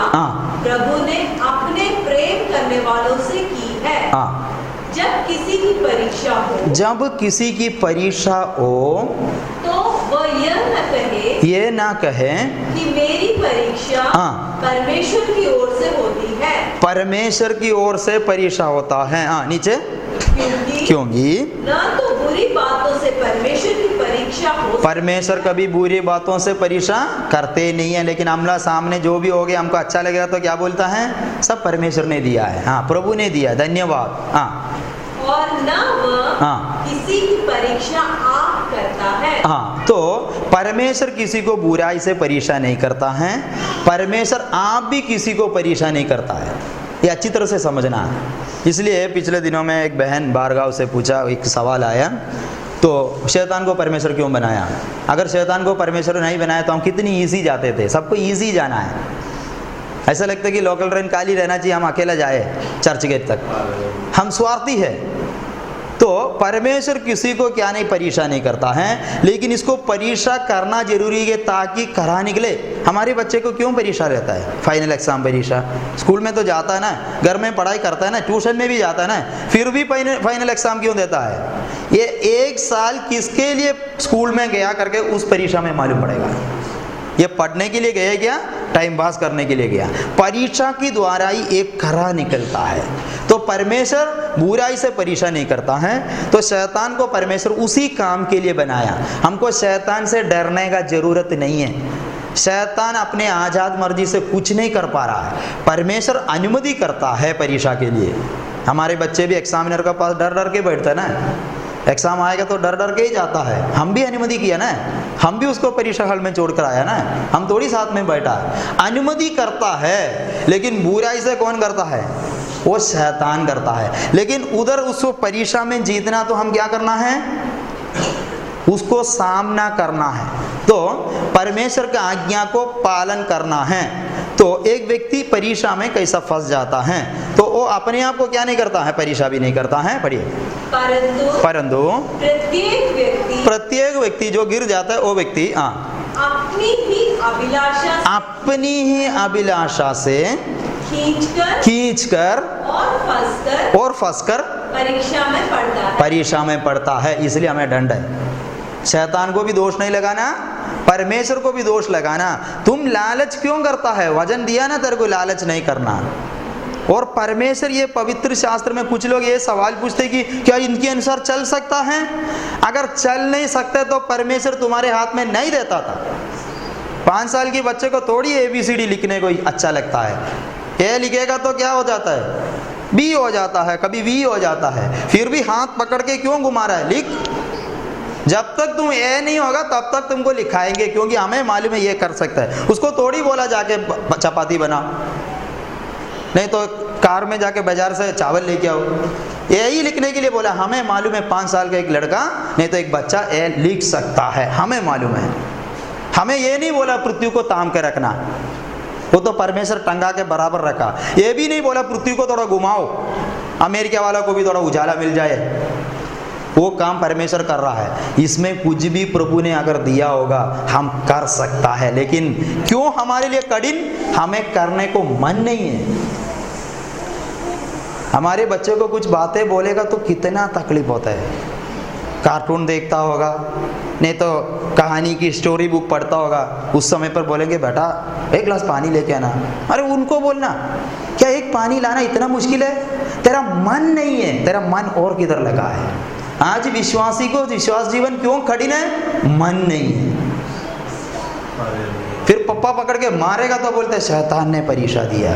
प्रभु ने अपने प्रेम करने वालों से की है। जब किसी की परीक्षा हो तो वह यह न कहे कि मेरी परीक्षा परमेश्वर की ओर से होती है। परमेश्वर की ओर से परीक्षा होता है। नीचे क्योंकि न तो बुरी बातों से परमेश्वर की परीक्षा हो, परमेश्वर कभी बुरी बातों से परीक्षा करते नहीं है, लेकिन आमला सामने जो भी हो गया हमको अच्छा लगेगा तो क्या बोलता है? सब परमेश्वर ने दिया है, प्रभु ने दिया, धन्यवाद। और न वह किसी की परीक्षा आप करता है। हाँ, तो परमेश्वर किसी को बुराई से परेशान नहीं करता है, परमेश्वर आप भी किसी को परेशान नहीं करता है, ये अच्छी तरह से समझना है। इसलिए पिछले दिनों में एक बहन बारगांव से पूछा, एक सवाल आया, तो शैतान को परमेश्वर क्यों बनाया? अगर शैतान को परमेश्वर नहीं बनाया तो हम कितनी ईजी जाते थे, सबको ईजी जाना है। ऐसा लगता है कि लोकल ट्रेन खाली रहना चाहिए, हम अकेला जाए चर्च गेट तक, हम स्वार्थी है। तो परमेश्वर किसी को क्या नहीं परीक्षा नहीं करता है, लेकिन इसको परीक्षा करना जरूरी है ताकि करा निकले। हमारे बच्चे को क्यों परीक्षा रहता है? फाइनल एग्जाम परीक्षा, स्कूल में तो जाता है ना, घर में पढ़ाई करता है ना, ट्यूशन में भी जाता है ना, फिर भी फाइनल एग्जाम क्यों देता है? ये एक साल किसके लिए स्कूल में गया करके उस परीक्षा में मालूम पड़ेगा। ये पढ़ने के लिए गया क्या? टाइम पास करने के लिए गया। परीक्षा के द्वारा ही एक खरा निकलता है। तो परमेश्वर बुराई से परीक्षा नहीं करता है, तो शैतान को परमेश्वर उसी काम के लिए बनाया। हमको शैतान से डरने का जरूरत नहीं है। शैतान अपने आजाद मर्जी से कुछ नहीं कर पा रहा है, परमेश्वर अनुमति करता है परीक्षा के लिए। हमारे बच्चे भी एग्जामिनर के पास डर डर के बैठते हैं ना, एग्जाम आएगा तो डर डर के ही जाता है। हम भी अनुमति किया ना, हम भी उसको परीक्षा हॉल में छोड़ कर आया ना, हम थोड़ी साथ में बैठा है। अनुमति करता है, लेकिन बुराई से कौन करता है? वो शैतान करता है। लेकिन उधर उसको परीक्षा में जीतना तो हम क्या करना है? उसको सामना करना है, तो परमेश्वर की आज्ञा को पालन करना है। तो एक व्यक्ति परीक्षा में कैसा फंस जाता है, तो वो अपने आप को क्या नहीं करता है? परीक्षा भी नहीं करता है। पढ़िए, परंतु प्रत्येक व्यक्ति जो गिर जाता है वो व्यक्ति अपनी ही अभिलाषा से खींचकर और फंसकर परीक्षा में पड़ता है। इसलिए हमें दंड है। शैतान को भी दोष नहीं लगाना, परमेश्वर को भी दोष लगाना। तुम लालच क्यों करता है? वजन दिया ना तेरे को, लालच नहीं करना। और परमेश्वर, ये पवित्र शास्त्र में कुछ लोग ये सवाल पूछते कि क्या इनके अनुसार चल सकता है? अगर चल नहीं सकते तो परमेश्वर तुम्हारे हाथ में नहीं देता था। 5 साल के बच्चे को थोड़ी ABCD लिखने को अच्छा लगता है। ए लिखेगा तो क्या हो जाता है? B हो जाता है, कभी V हो जाता है। फिर भी हाथ पकड़ के क्यों घुमा रहा है? लिख। जब तक तुम ए नहीं होगा तब तक तुमको लिखाएंगे, क्योंकि हमें मालूम है ये कर सकता है। उसको थोड़ी बोला जाके चपाती बना, नहीं तो कार में जाके बाजार से चावल लेके आओ। यही लिखने के लिए बोला। हमें मालूम है 5 साल का एक लड़का नहीं तो एक बच्चा ए लिख सकता है, हमें मालूम है। हमें ये नहीं बोला पृथ्वी को ताम के रखना, वो तो परमेश्वर टंगा के बराबर रखा। ये भी नहीं बोला पृथ्वी को थोड़ा घुमाओ, अमेरिका वालों को भी थोड़ा उजाला मिल जाए। वो काम परमेश्वर कर रहा है। इसमें कुछ भी प्रभु ने अगर दिया होगा हम कर सकता है, लेकिन क्यों हमारे लिए कठिन? हमें करने को मन नहीं है। हमारे बच्चे को कुछ बातें बोलेगा तो कितना तकलीफ होता है। कार्टून देखता होगा, नहीं तो कहानी की स्टोरी बुक पढ़ता होगा, उस समय पर बोलेंगे बेटा 1 गिलास पानी लेके आना। अरे उनको बोलना क्या एक पानी लाना इतना मुश्किल है? तेरा मन नहीं है, तेरा मन और किधर लगा है। आज विश्वासी को विश्वास जीवन क्यों कठिन है? मन नहीं है। फिर पप्पा पकड़ के मारेगा तो बोलते शैतान ने परीक्षा दिया।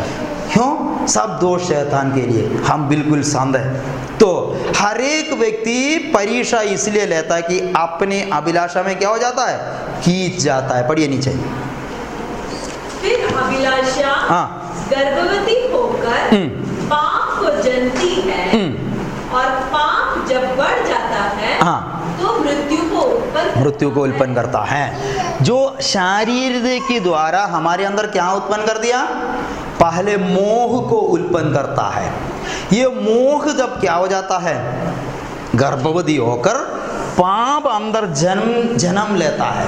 क्यों? सब दोष शैतान के लिए, हम बिल्कुल शांत है। तो हर एक व्यक्ति परीक्षा इसलिए लेता है कि अपने अभिलाषा में क्या हो जाता है? खींच जाता है। पढ़िए नीचे। फिर अभिलाषा गर्भवती होकर पाप को जनती है, और पाप जब बढ़ जाता है तो मृत्यु को उत्पन्न करता है। जो शरीर के द्वारा हमारे अंदर क्या उत्पन्न कर दिया? पहले मोह को उत्पन्न करता है। ये मोह जब क्या हो जाता है? गर्भवती होकर पाप अंदर जन्म लेता है।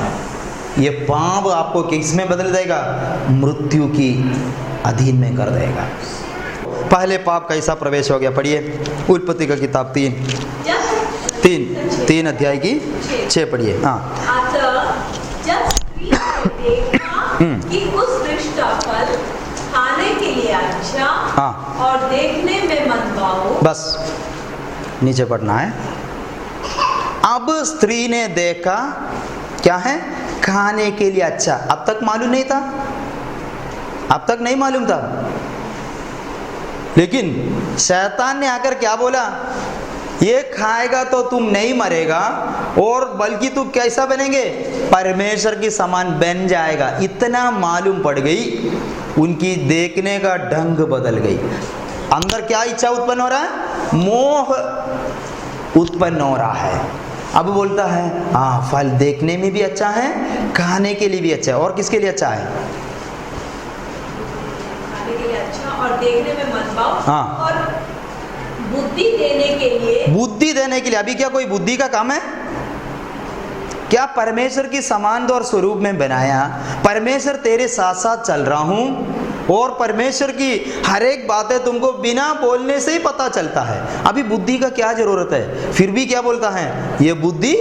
ये पाप आपको किस में बदल देगा? मृत्यु की अधीन में कर देगा। पहले पाप कैसा प्रवेश हो गया? पढ़िए उत्पत्ति का किताब 3 अध्याय की 6 पढ़िए। जब स्त्री ने देखा कि उस वृक्ष का फल खाने के लिए अच्छा और देखने में मनभाऊ, बस नीचे पढ़ना है। अब स्त्री ने देखा क्या है? खाने के लिए अच्छा। अब तक मालूम नहीं था, अब तक नहीं मालूम था। लेकिन शैतान ने आकर क्या बोला? ये खाएगा तो तुम नहीं मरेगा, और बल्कि तू कैसा बनेंगे, परमेश्वर की समान बन जाएगा। इतना मालूम पड़ गई, उनकी देखने का ढंग बदल गई। अंदर क्या इच्छा उत्पन्न हो रहा है, मोह उत्पन्न हो रहा है। अब बोलता है हाँ, फल देखने में भी अच्छा है, खाने के लिए भी अच्छा है, और किसके लिए अच्छा है, खाने के लिए अच्छा और देखने में मनभाव, हाँ, और बुद्धि देने के लिए, बुद्धि देने के लिए। अभी क्या कोई बुद्धि का काम है क्या? परमेश्वर की समान और स्वरूप में बनाया, परमेश्वर तेरे साथ साथ चल रहा हूं, और परमेश्वर की हर एक बातें तुमको बिना बोलने से ही पता चलता है। अभी बुद्धि का क्या जरूरत है? फिर भी क्या बोलता है, ये बुद्धि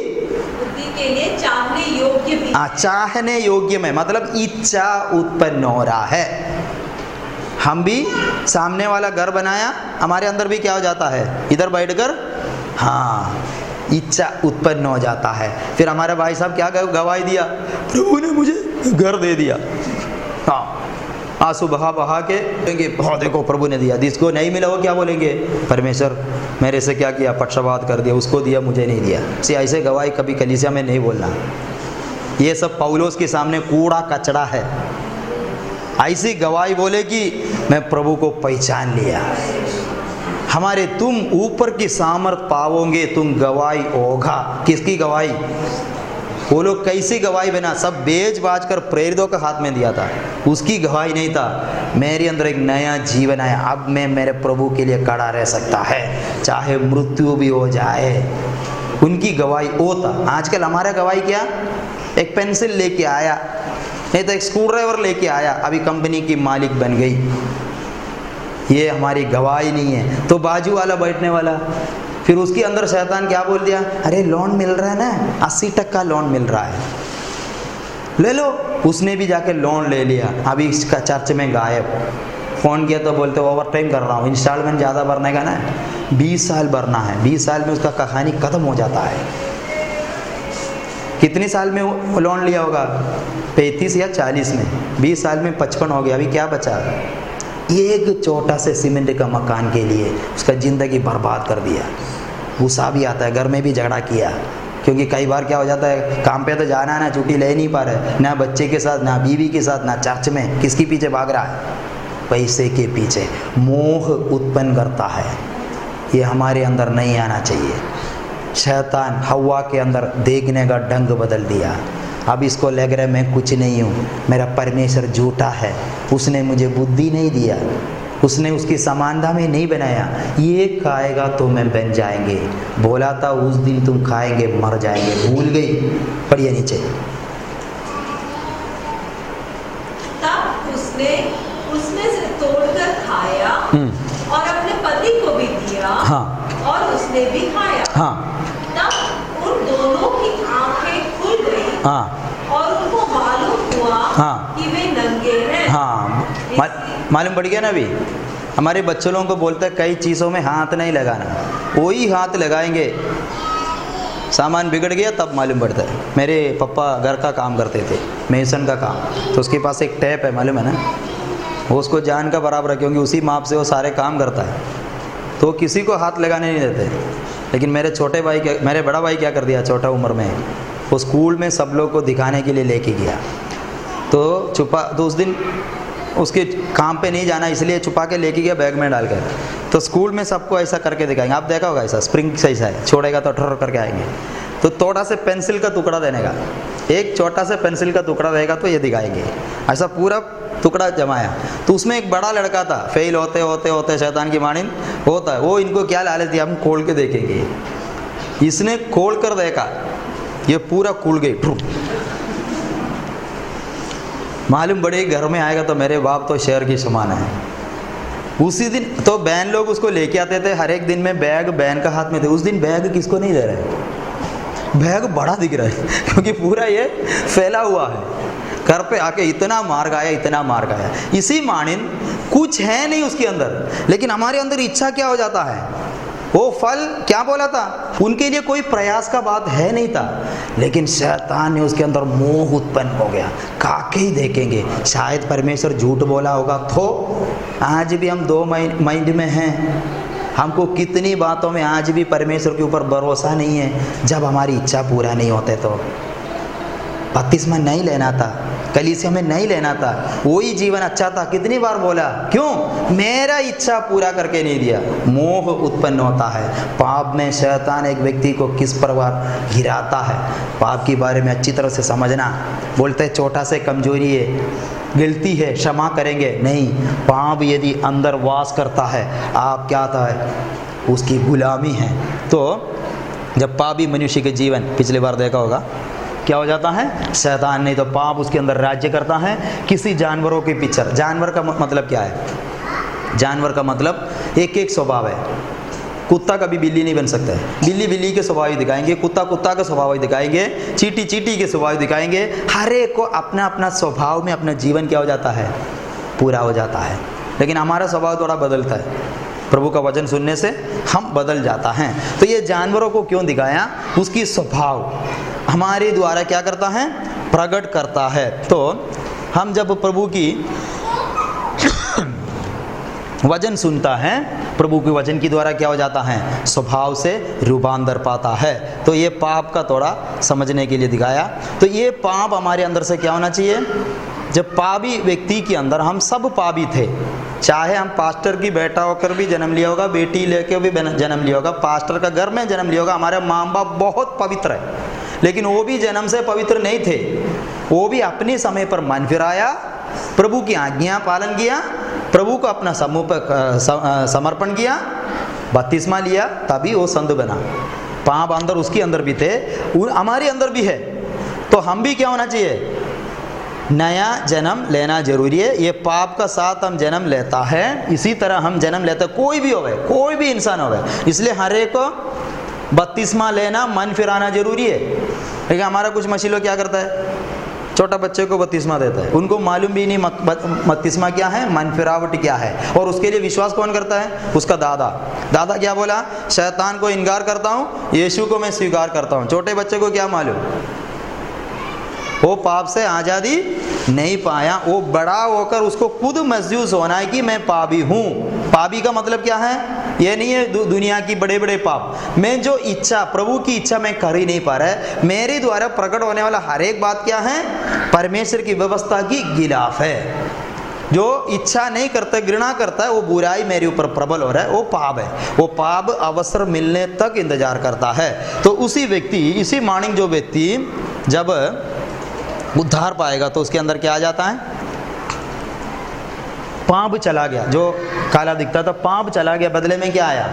के लिए चाहने योग्य भी, चाहने योग्य में, मतलब इच्छा उत्पन्न हो रहा है। हम भी सामने वाला घर बनाया, हमारे अंदर भी क्या हो जाता है, इधर बैठकर हाँ इच्छा उत्पन्न हो जाता है। फिर हमारे भाई साहब क्या गवाही दिया, प्रभु ने मुझे घर दे दिया, हाँ आंसू बहा बहा के बोलेंगे हाँ देखो प्रभु ने दिया। जिसको नहीं मिला वो क्या बोलेंगे, परमेश्वर मेरे से क्या किया, पक्षपात कर दिया, उसको दिया मुझे नहीं दिया। ऐसे गवाही कभी कलीसिया में नहीं बोलना। ये सब पौलुस के सामने कूड़ा कचड़ा है। ऐसी गवाही बोले कि मैं प्रभु को पहचान लिया। हमारे तुम ऊपर की सामर्थ पाओगे, तुम गवाही होगा। किसकी गवाही? वो लोग कैसी गवाही बना, सब बेच बाज कर प्रेरितों के हाथ में दिया था, उसकी गवाही नहीं था, मेरे अंदर एक नया जीवन आया, अब मैं मेरे प्रभु के लिए खड़ा रह सकता है, चाहे मृत्यु भी हो जाए। उनकी गवाही वो था। आजकल हमारा गवाही क्या, एक पेंसिल लेके आया, नहीं तो एक स्क्रू ड्राइवर लेके आया, अभी कंपनी की मालिक बन गई। ये हमारी गवाही नहीं है। तो बाजू वाला बैठने वाला, फिर उसके अंदर शैतान क्या बोल दिया, अरे लोन मिल रहा है ना, 80% लोन मिल रहा है, ले लो। उसने भी जाके लोन ले लिया, अभी इसका चर्च में गायब। फ़ोन किया तो बोलते ओवर टाइम कर रहा हूँ, इंस्टॉलमेंट ज़्यादा भरने का ना, 20 साल भरना है, 20 साल में उसका कहानी ख़त्म हो जाता है। कितने साल में वो लोन लिया होगा, 35 या 40 में, 20 साल में 55 हो गया, अभी क्या बचा? एक छोटा से सीमेंट का मकान के लिए उसका ज़िंदगी बर्बाद कर दिया। गुस्सा भी आता है, घर में भी झगड़ा किया, क्योंकि कई बार क्या हो जाता है, काम पे तो जाना है ना, छुट्टी ले नहीं पा रहे, ना बच्चे के साथ, ना बीवी के साथ, ना चर्च में, किसके पीछे भाग रहा है? पैसे के पीछे। मोह उत्पन्न करता है, ये हमारे अंदर नहीं आना चाहिए। शैतान हवा के अंदर देखने का ढंग बदल दिया। अब इसको लग रहा है मैं कुछ नहीं हूँ, मेरा परमेश्वर झूठा है, उसने मुझे बुद्धि नहीं दिया, उसने उसकी समानता में नहीं बनाया। ये खाएगा तो मैं बन जाएंगे, बोला था उस दिन तुम खाएंगे मर जाएंगे, भूल गई। पढ़िए नीचे। तब उसने उसमें से तोड़कर खाया और अपने पति को भी दिया, हाँ, और उसने भी खाया। हाँ, तब उन दोनों की आंखें खुल गई, हाँ, और उनको मालूम हुआ, हाँ, कि वे नंगे हैं। हाँ, मालूम पड़ गया ना। अभी हमारे बच्चों लोगों को बोलते हैं कई चीज़ों में हाथ नहीं लगाना, वही हाथ लगाएंगे सामान बिगड़ गया तब मालूम पड़ता है। मेरे पापा घर का काम करते थे, मेसन का काम, तो उसके पास एक टैप है, मालूम है ना, वो उसको जान का बराबर है, क्योंकि उसी माप से वो सारे काम करता है, तो किसी को हाथ लगाने नहीं देते। लेकिन मेरे बड़ा भाई क्या कर दिया, छोटा उम्र में वो स्कूल में सब लोग को दिखाने के लिए लेके गया, तो उस दिन उसके काम पे नहीं जाना इसलिए छुपा के लेके गया बैग में डाल कर, तो स्कूल में सबको ऐसा करके दिखाएंगे। आप देखा होगा ऐसा, स्प्रिंग ऐसा है, छोड़ेगा तो ठर करके आएंगे, तो थोड़ा से पेंसिल का टुकड़ा देने का, एक छोटा से पेंसिल का टुकड़ा रहेगा तो ये दिखाएंगे। ऐसा पूरा टुकड़ा जमाया, तो उसमें एक बड़ा लड़का था, फेल होते होते होते शैतान की मानिंद होता है, वो इनको क्या लालच दिया, हम खोल के देखेंगे। इसने खोल कर देखा, ये पूरा खुल गई, मालूम बड़े घर में आएगा तो मेरे बाप तो शहर की समान है। उसी दिन तो बहन लोग उसको लेके आते थे, हर एक दिन में बैग बहन का हाथ में थे। उस दिन बैग किसको नहीं दे रहे, बैग बड़ा दिख रहा है, क्योंकि पूरा ये फैला हुआ है। घर पे आके इतना मार गाया, इतना मार गाया। इसी मानिन कुछ है नहीं उसके अंदर, लेकिन हमारे अंदर इच्छा क्या हो जाता है, वो फल क्या बोला था, उनके लिए कोई प्रयास का बात है नहीं था, लेकिन शैतान ने उसके अंदर मोह उत्पन्न हो गया। काके ही देखेंगे, शायद परमेश्वर झूठ बोला होगा, तो आज भी हम 2 माइंड में हैं, हमको कितनी बातों में आज भी परमेश्वर के ऊपर भरोसा नहीं है। जब हमारी इच्छा पूरा नहीं होते तो बपतिस्मा नहीं लेना था, कलीसिया में नहीं लेना था, वही जीवन अच्छा था। कितनी बार बोला, क्यों? मेरा इच्छा पूरा करके नहीं दिया। मोह उत्पन्न होता है। पाप में शैतान एक व्यक्ति को किस प्रकार गिराता है, पाप के बारे में अच्छी तरह से समझना। बोलते हैं छोटा से कमजोरी है, गलती है, क्षमा करेंगे, नहीं। पाप यदि अंदर वास करता है, आप क्या आता है, उसकी गुलामी है। तो जब पापी मनुष्य के जीवन, पिछली बार देखा होगा, क्या हो जाता है, शैतान नहीं तो पाप उसके अंदर राज्य करता है। किसी जानवरों के पिक्चर, जानवर का मतलब क्या है? जानवर का मतलब एक एक स्वभाव है। कुत्ता कभी बिल्ली नहीं बन सकता है। बिल्ली बिल्ली के स्वभाव ही दिखाएंगे, कुत्ता कुत्ता का स्वभाव ही दिखाएंगे, चींटी चींटी के स्वभाव दिखाएंगे। हर एक को अपना अपना स्वभाव में अपना जीवन क्या हो जाता है, पूरा हो जाता है। लेकिन हमारा स्वभाव थोड़ा बदलता है, प्रभु का वचन सुनने से हम बदल जाता है। तो ये जानवरों को क्यों दिखाया? उसकी स्वभाव हमारे द्वारा क्या करता है, प्रकट करता है। तो हम जब प्रभु की वचन सुनता है, प्रभु के वचन के द्वारा क्या हो जाता है, स्वभाव से रूपांतर पाता है। तो ये पाप का थोड़ा समझने के लिए दिखाया। तो ये पाप हमारे अंदर से क्या होना चाहिए? जब पापी व्यक्ति के अंदर, हम सब पापी थे, चाहे हम पास्टर की बेटा होकर भी जन्म लिया होगा, बेटी लेकर भी जन्म लिया होगा, पास्टर का घर में जन्म लिया होगा, हमारे माँ बाप बहुत पवित्र है, लेकिन वो भी जन्म से पवित्र नहीं थे। वो भी अपने समय पर मन फिराया, प्रभु की आज्ञा पालन किया, प्रभु को अपना समूह पर समर्पण किया, बपतिस्मा लिया, तभी वो संत बना। पाप अंदर उसके अंदर भी थे, हमारे अंदर भी है। तो हम भी क्या होना चाहिए, नया जन्म लेना जरूरी है। ये पाप का साथ हम जन्म लेता है, इसी तरह हम जन्म लेते हैं, कोई भी होवे, कोई भी इंसान होवे। इसलिए हर एक को बपतिस्मा लेना, मन फिराना जरूरी है। लेकिन हमारा कुछ मशीलो क्या करता है, छोटा बच्चे को बपतिस्मा देता है, उनको मालूम भी नहीं बपतिस्मा क्या है, मन फिरावट क्या है। और उसके लिए विश्वास कौन करता है, उसका दादा। दादा क्या बोला, शैतान को इनकार करता हूँ, यीशु को मैं स्वीकार करता हूँ। छोटे बच्चे को क्या मालूम, वो पाप से आज़ादी नहीं पाया। वो बड़ा होकर उसको खुद महसूस होना है कि मैं पापी हूँ। पापी का मतलब क्या है, ये नहीं है दुनिया की बड़े बड़े पाप। मैं जो इच्छा, प्रभु की इच्छा मैं कर ही नहीं पा रहा है, मेरे द्वारा प्रकट होने वाला हर एक बात क्या है, परमेश्वर की व्यवस्था की खिलाफ है। जो इच्छा नहीं करता, घृणा करता है, वो बुराई मेरे ऊपर प्रबल हो रहा है, वो पाप है। वो पाप अवसर मिलने तक इंतजार करता है। तो उसी व्यक्ति, इसी मॉर्निंग जो व्यक्ति जब उद्धार पाएगा तो उसके अंदर क्या आ जाता है, पाप चला गया। जो काला दिखता था पाप चला गया, बदले में क्या आया,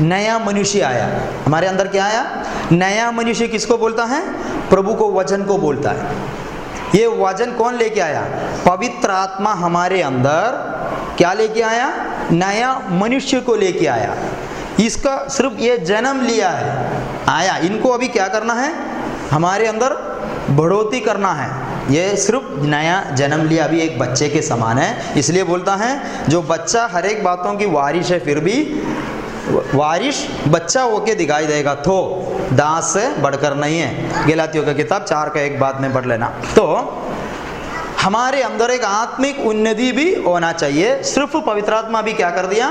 नया मनुष्य आया। हमारे अंदर क्या आया, नया मनुष्य। किसको बोलता है, प्रभु को, वचन को बोलता है। ये वचन कौन लेके आया, पवित्र आत्मा हमारे अंदर क्या लेके आया, नया मनुष्य को लेके आया। इसका सिर्फ ये जन्म लिया है, आया। इनको अभी क्या करना है, हमारे अंदर बढ़ोतरी करना है। ये सिर्फ नया जन्म लिया, अभी एक बच्चे के समान है। इसलिए बोलता है जो बच्चा हर एक बातों की वारिश है, फिर भी वारिश बच्चा होके दिखाई देगा, तो दास से बढ़कर नहीं है। गलातियों का किताब 4 का 1 बात में पढ़ लेना। तो हमारे अंदर एक आत्मिक उन्नति भी होना चाहिए। सिर्फ पवित्र आत्मा भी क्या कर दिया,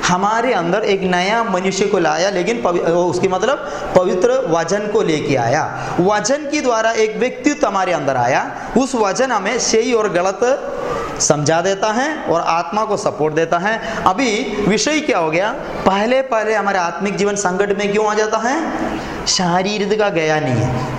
हमारे अंदर एक नया मनुष्य को लाया, लेकिन उसकी मतलब पवित्र वचन को लेके आया। वचन के द्वारा एक व्यक्तित्व हमारे अंदर आया। उस वचन हमें सही और गलत समझा देता है और आत्मा को सपोर्ट देता है। अभी विषय क्या हो गया, पहले पहले हमारे आत्मिक जीवन संकट में क्यों आ जाता है, शारीरिक का गया नहीं है।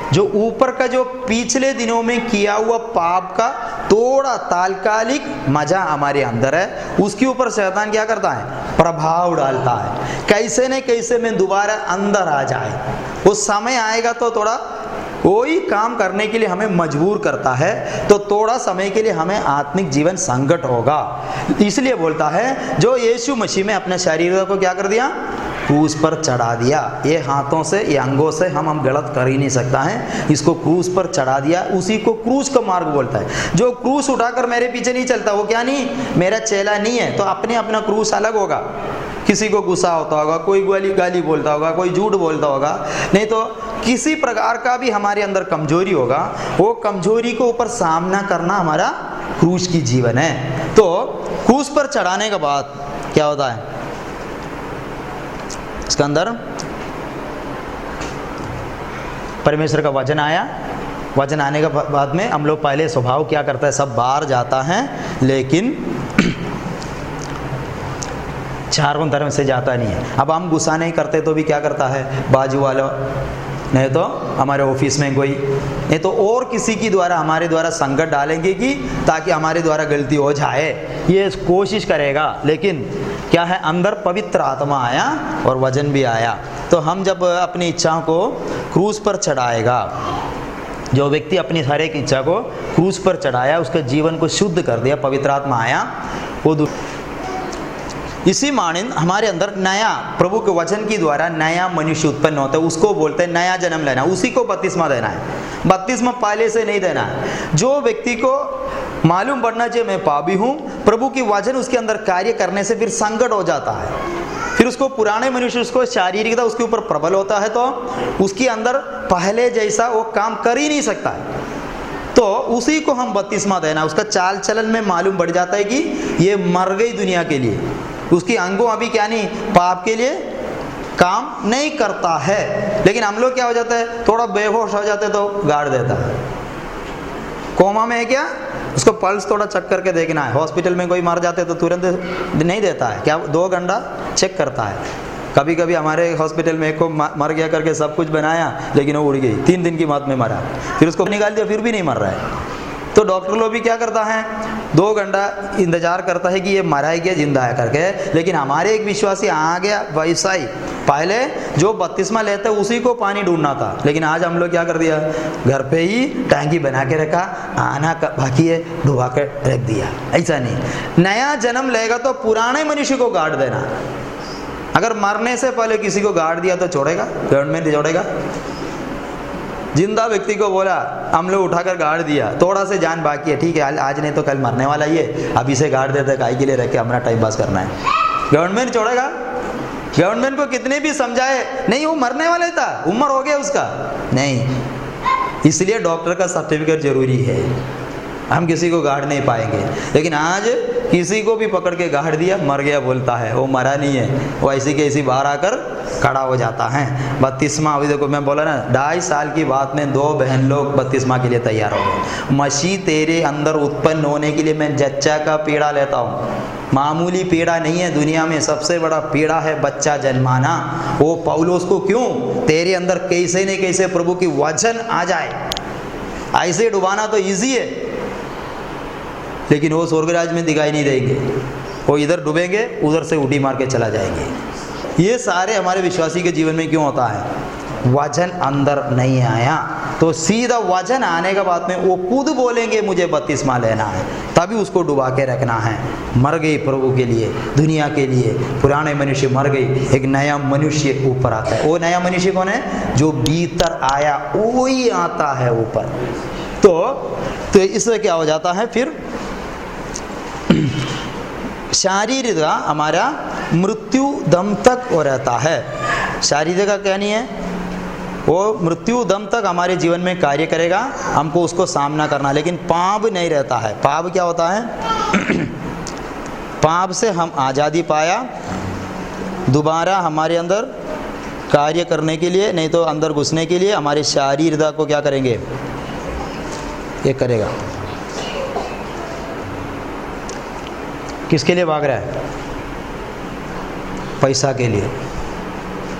जो ऊपर का, जो पिछले दिनों में किया हुआ पाप का थोड़ा तात्कालिक मजा हमारे अंदर है, उसके ऊपर शैतान क्या करता है, प्रभाव डालता है। कैसे न कैसे में दोबारा अंदर आ जाए, वो समय आएगा तो थोड़ा वही काम करने के लिए हमें मजबूर करता है। तो थोड़ा समय के लिए हमें आत्मिक जीवन संकट होगा। इसलिए बोलता है जो यीशु मसीह में अपने शरीर को क्या कर दिया, क्रूस पर चढ़ा दिया। ये हाथों से, ये अंगों से हम गलत कर ही नहीं सकता है। इसको क्रूस पर चढ़ा दिया, उसी को क्रूस का मार्ग बोलता है। जो क्रूस उठाकर मेरे पीछे नहीं चलता, वो क्या नहीं, मेरा चेला नहीं है। तो अपने अपना क्रूस अलग होगा। किसी को गुस्सा होता होगा, कोई गाली बोलता होगा, कोई झूठ बोलता होगा, नहीं तो किसी प्रकार का भी हमारे अंदर कमजोरी होगा। वो कमजोरी को ऊपर सामना करना हमारा क्रूस की जीवन है। तो क्रूस पर चढ़ाने के बाद क्या होता है इसका अंदर? परमेश्वर का वचन आया, वचन आने के बाद में हम लोग पहले स्वभाव क्या करता है, सब बाहर जाता है, लेकिन चारों तरफ से जाता नहीं है। अब हम गुस्सा नहीं करते तो भी क्या करता है, बाजू वाला, नहीं तो हमारे ऑफिस में कोई, नहीं तो और किसी की द्वारा हमारे द्वारा संकट डालेंगे कि ताकि हमारे द्वारा गलती हो जाए, ये कोशिश करेगा। लेकिन क्या है, अंदर पवित्र आत्मा आया और वचन भी आया, तो हम जब अपनी इच्छाओं को क्रूस पर चढ़ाएगा, जो व्यक्ति अपनी हर एक इच्छा को क्रूस पर चढ़ाया, उसके जीवन को शुद्ध कर दिया, पवित्र आत्मा आया, वो इसी मानिंद हमारे अंदर नया प्रभु के वचन की द्वारा नया मनुष्य उत्पन्न होता है, उसको बोलते हैं नया जन्म लेना, उसी को बपतिस्मा देना है। बपतिस्मा पहले से नहीं देना है। जो व्यक्ति को मालूम पड़ना चाहिए मैं पापी हूँ, प्रभु की वचन उसके अंदर कार्य करने से फिर संकट हो जाता है, फिर उसको पुराने मनुष्य, उसको शारीरिकता उसके ऊपर प्रबल होता है, तो उसके अंदर पहले जैसा वो काम कर ही नहीं सकता है, तो उसी को हम बपतिस्मा देना। उसका चाल चलन में मालूम पड़ जाता है कि ये मर गई दुनिया के लिए, उसकी अंगों अभी क्या नहीं, पाप के लिए काम नहीं करता है। लेकिन हम लोग क्या हो जाता है, थोड़ा बेहोश हो जाते तो गाड़ देता है। कोमा में है क्या, उसको पल्स थोड़ा चेक करके देखना है। हॉस्पिटल में कोई मर जाते तो तुरंत नहीं देता है, क्या 2 घंटा चेक करता है। कभी कभी हमारे हॉस्पिटल में एक को मर गया करके सब कुछ बनाया, लेकिन वो उड़ गई, 3 दिन की मौत में मरा, फिर उसको निकाल दिया, फिर भी नहीं मर रहा है। तो डॉक्टर लोग भी क्या करता है, 2 घंटा इंतजार करता है कि ये मरा है क्या जिंदा है करके। लेकिन हमारे एक विश्वासी आ गया वैसा ही, पहले जो बपतिस्मा लेते उसी को पानी ढूंढना था, लेकिन आज हम लोग क्या कर दिया, घर पे ही टैंकी बना के रखा, आना बाकी है डुबा के रख दिया। ऐसा नहीं, नया जन्म लेगा तो पुराने मनुष्य को गाड़ देना। अगर मरने से पहले किसी को गाड़ दिया तो छोड़ेगा, गवर्नमेंट छोड़ेगा? जिंदा व्यक्ति को बोला हम लोग उठाकर गाड़ दिया, थोड़ा से जान बाकी है, ठीक है आज नहीं तो कल मरने वाला ही है, अभी से गाड़ देते काहे के लिए रख के हमारा टाइम पास करना है। गवर्नमेंट छोड़ेगा? गवर्नमेंट को कितने भी समझाए, नहीं वो मरने वाला था, उम्र हो गया उसका, नहीं। इसलिए डॉक्टर का सर्टिफिकेट जरूरी है, हम किसी को गाड़ नहीं पाएंगे। लेकिन आज किसी को भी पकड़ के गाड़ दिया, मर गया बोलता है, वो मरा नहीं है, वो ऐसी के ऐसी बाहर आकर खड़ा हो जाता है। बपतिस्मा, अभी देखो मैं बोला ना, 2.5 साल की बात में 2 बहन लोग बपतिस्मा के लिए तैयार हो गए। मसीह तेरे अंदर उत्पन्न होने के लिए मैं जच्चा का पीड़ा लेता हूँ, मामूली पीड़ा नहीं है, दुनिया में सबसे बड़ा पीड़ा है बच्चा जन्माना। वो पौलुस को क्यों, तेरे अंदर कैसे न कैसे प्रभु की वचन आ जाए, ऐसे डुबाना तो ईजी है, लेकिन वो स्वर्गराज में दिखाई नहीं देंगे, वो इधर डूबेंगे उधर से उठी मार के चला जाएंगे। ये सारे हमारे विश्वासी के जीवन में क्यों होता है, वचन अंदर नहीं आया। तो सीधा वचन आने के बाद में वो खुद बोलेंगे मुझे बपतिस्मा लेना है, तभी उसको डुबा के रखना है। मर गई प्रभु के लिए, दुनिया के लिए, पुराने मनुष्य मर गई, एक नया मनुष्य ऊपर आता है। वो नया मनुष्य कौन है, जो भीतर आया वही आता है ऊपर। तो इससे क्या हो जाता है, फिर शारीरिक का हमारा मृत्यु दम तक हो रहता है। शारीरिक का क्या नहीं है, वो मृत्यु दम तक हमारे जीवन में कार्य करेगा, हमको उसको सामना करना, लेकिन पाप नहीं रहता है। पाप क्या होता है, पाप से हम आज़ादी पाया, दोबारा हमारे अंदर कार्य करने के लिए, नहीं तो अंदर घुसने के लिए हमारे शारीरिक को क्या करेंगे, ये करेगा। किसके लिए भाग रहा है, पैसा के लिए,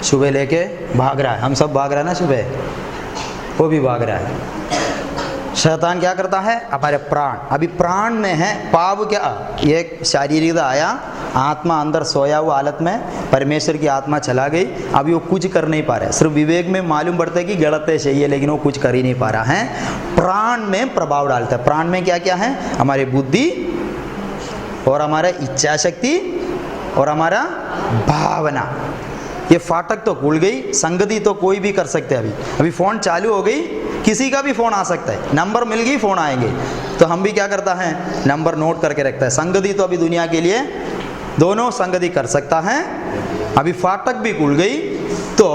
सुबह लेके भाग रहा है, हम सब भाग रहा है ना, सुबह वो भी भाग रहा है। शैतान क्या करता है, हमारे प्राण, अभी प्राण में है पाप, क्या ये शारीरिक आया, आत्मा अंदर सोया हुआ हालत में, परमेश्वर की आत्मा चला गई, अभी वो कुछ कर नहीं पा रहा है। सिर्फ विवेक में मालूम पड़ता है कि गलत है सही है, लेकिन वो कुछ कर ही नहीं पा रहा है। प्राण में प्रभाव डालता है। प्राण में क्या क्या है, हमारी बुद्धि और हमारा इच्छा शक्ति और हमारा भावना। ये फाटक तो खुल गई, संगति तो कोई भी कर सकते हैं। अभी फ़ोन चालू हो गई, किसी का भी फ़ोन आ सकता है, नंबर मिल गई फ़ोन आएंगे, तो हम भी क्या करता है, नंबर नोट करके रखता है। संगति तो अभी दुनिया के लिए दोनों संगति कर सकता है। अभी फाटक भी खुल गई तो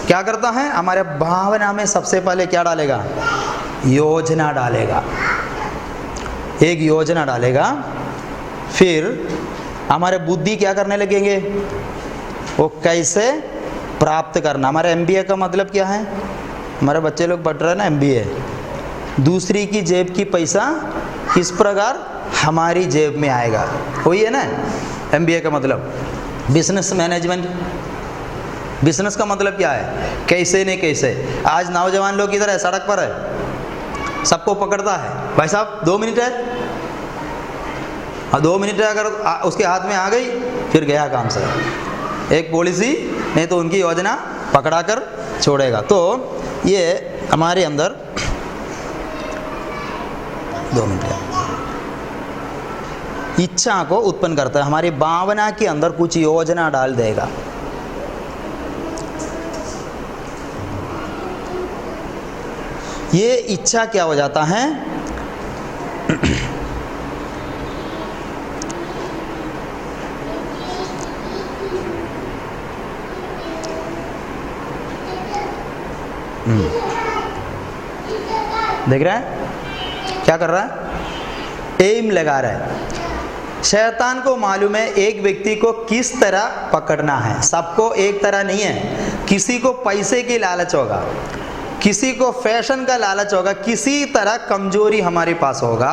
क्या करता है, हमारे भावना में सबसे पहले क्या डालेगा, योजना डालेगा, एक योजना डालेगा। फिर हमारे बुद्धि क्या करने लगेंगे, वो कैसे प्राप्त करना। हमारे MBA का मतलब क्या है, हमारे बच्चे लोग पढ़ रहे हैं ना MBA, दूसरी की जेब की पैसा किस प्रकार हमारी जेब में आएगा, वही है ना MBA का मतलब। बिजनेस मैनेजमेंट, बिजनेस का मतलब क्या है, कैसे नहीं कैसे। आज नौजवान लोग इधर है, सड़क पर है, सबको पकड़ता है, भाई साहब 2 मिनट है, 2 मिनट अगर उसके हाथ में आ गई फिर गया काम से, एक पॉलिसी नहीं तो उनकी योजना पकड़ा कर छोड़ेगा। तो ये हमारे अंदर 2 मिनट इच्छा को उत्पन्न करता है, हमारी भावना के अंदर कुछ योजना डाल देगा। ये इच्छा क्या हो जाता है, देख रहा है क्या कर रहा है, एम लगा रहा है। शैतान को मालूम है एक व्यक्ति को किस तरह पकड़ना है, सबको एक तरह नहीं है। किसी को पैसे की लालच होगा, किसी को फैशन का लालच होगा, किसी तरह कमजोरी हमारे पास होगा।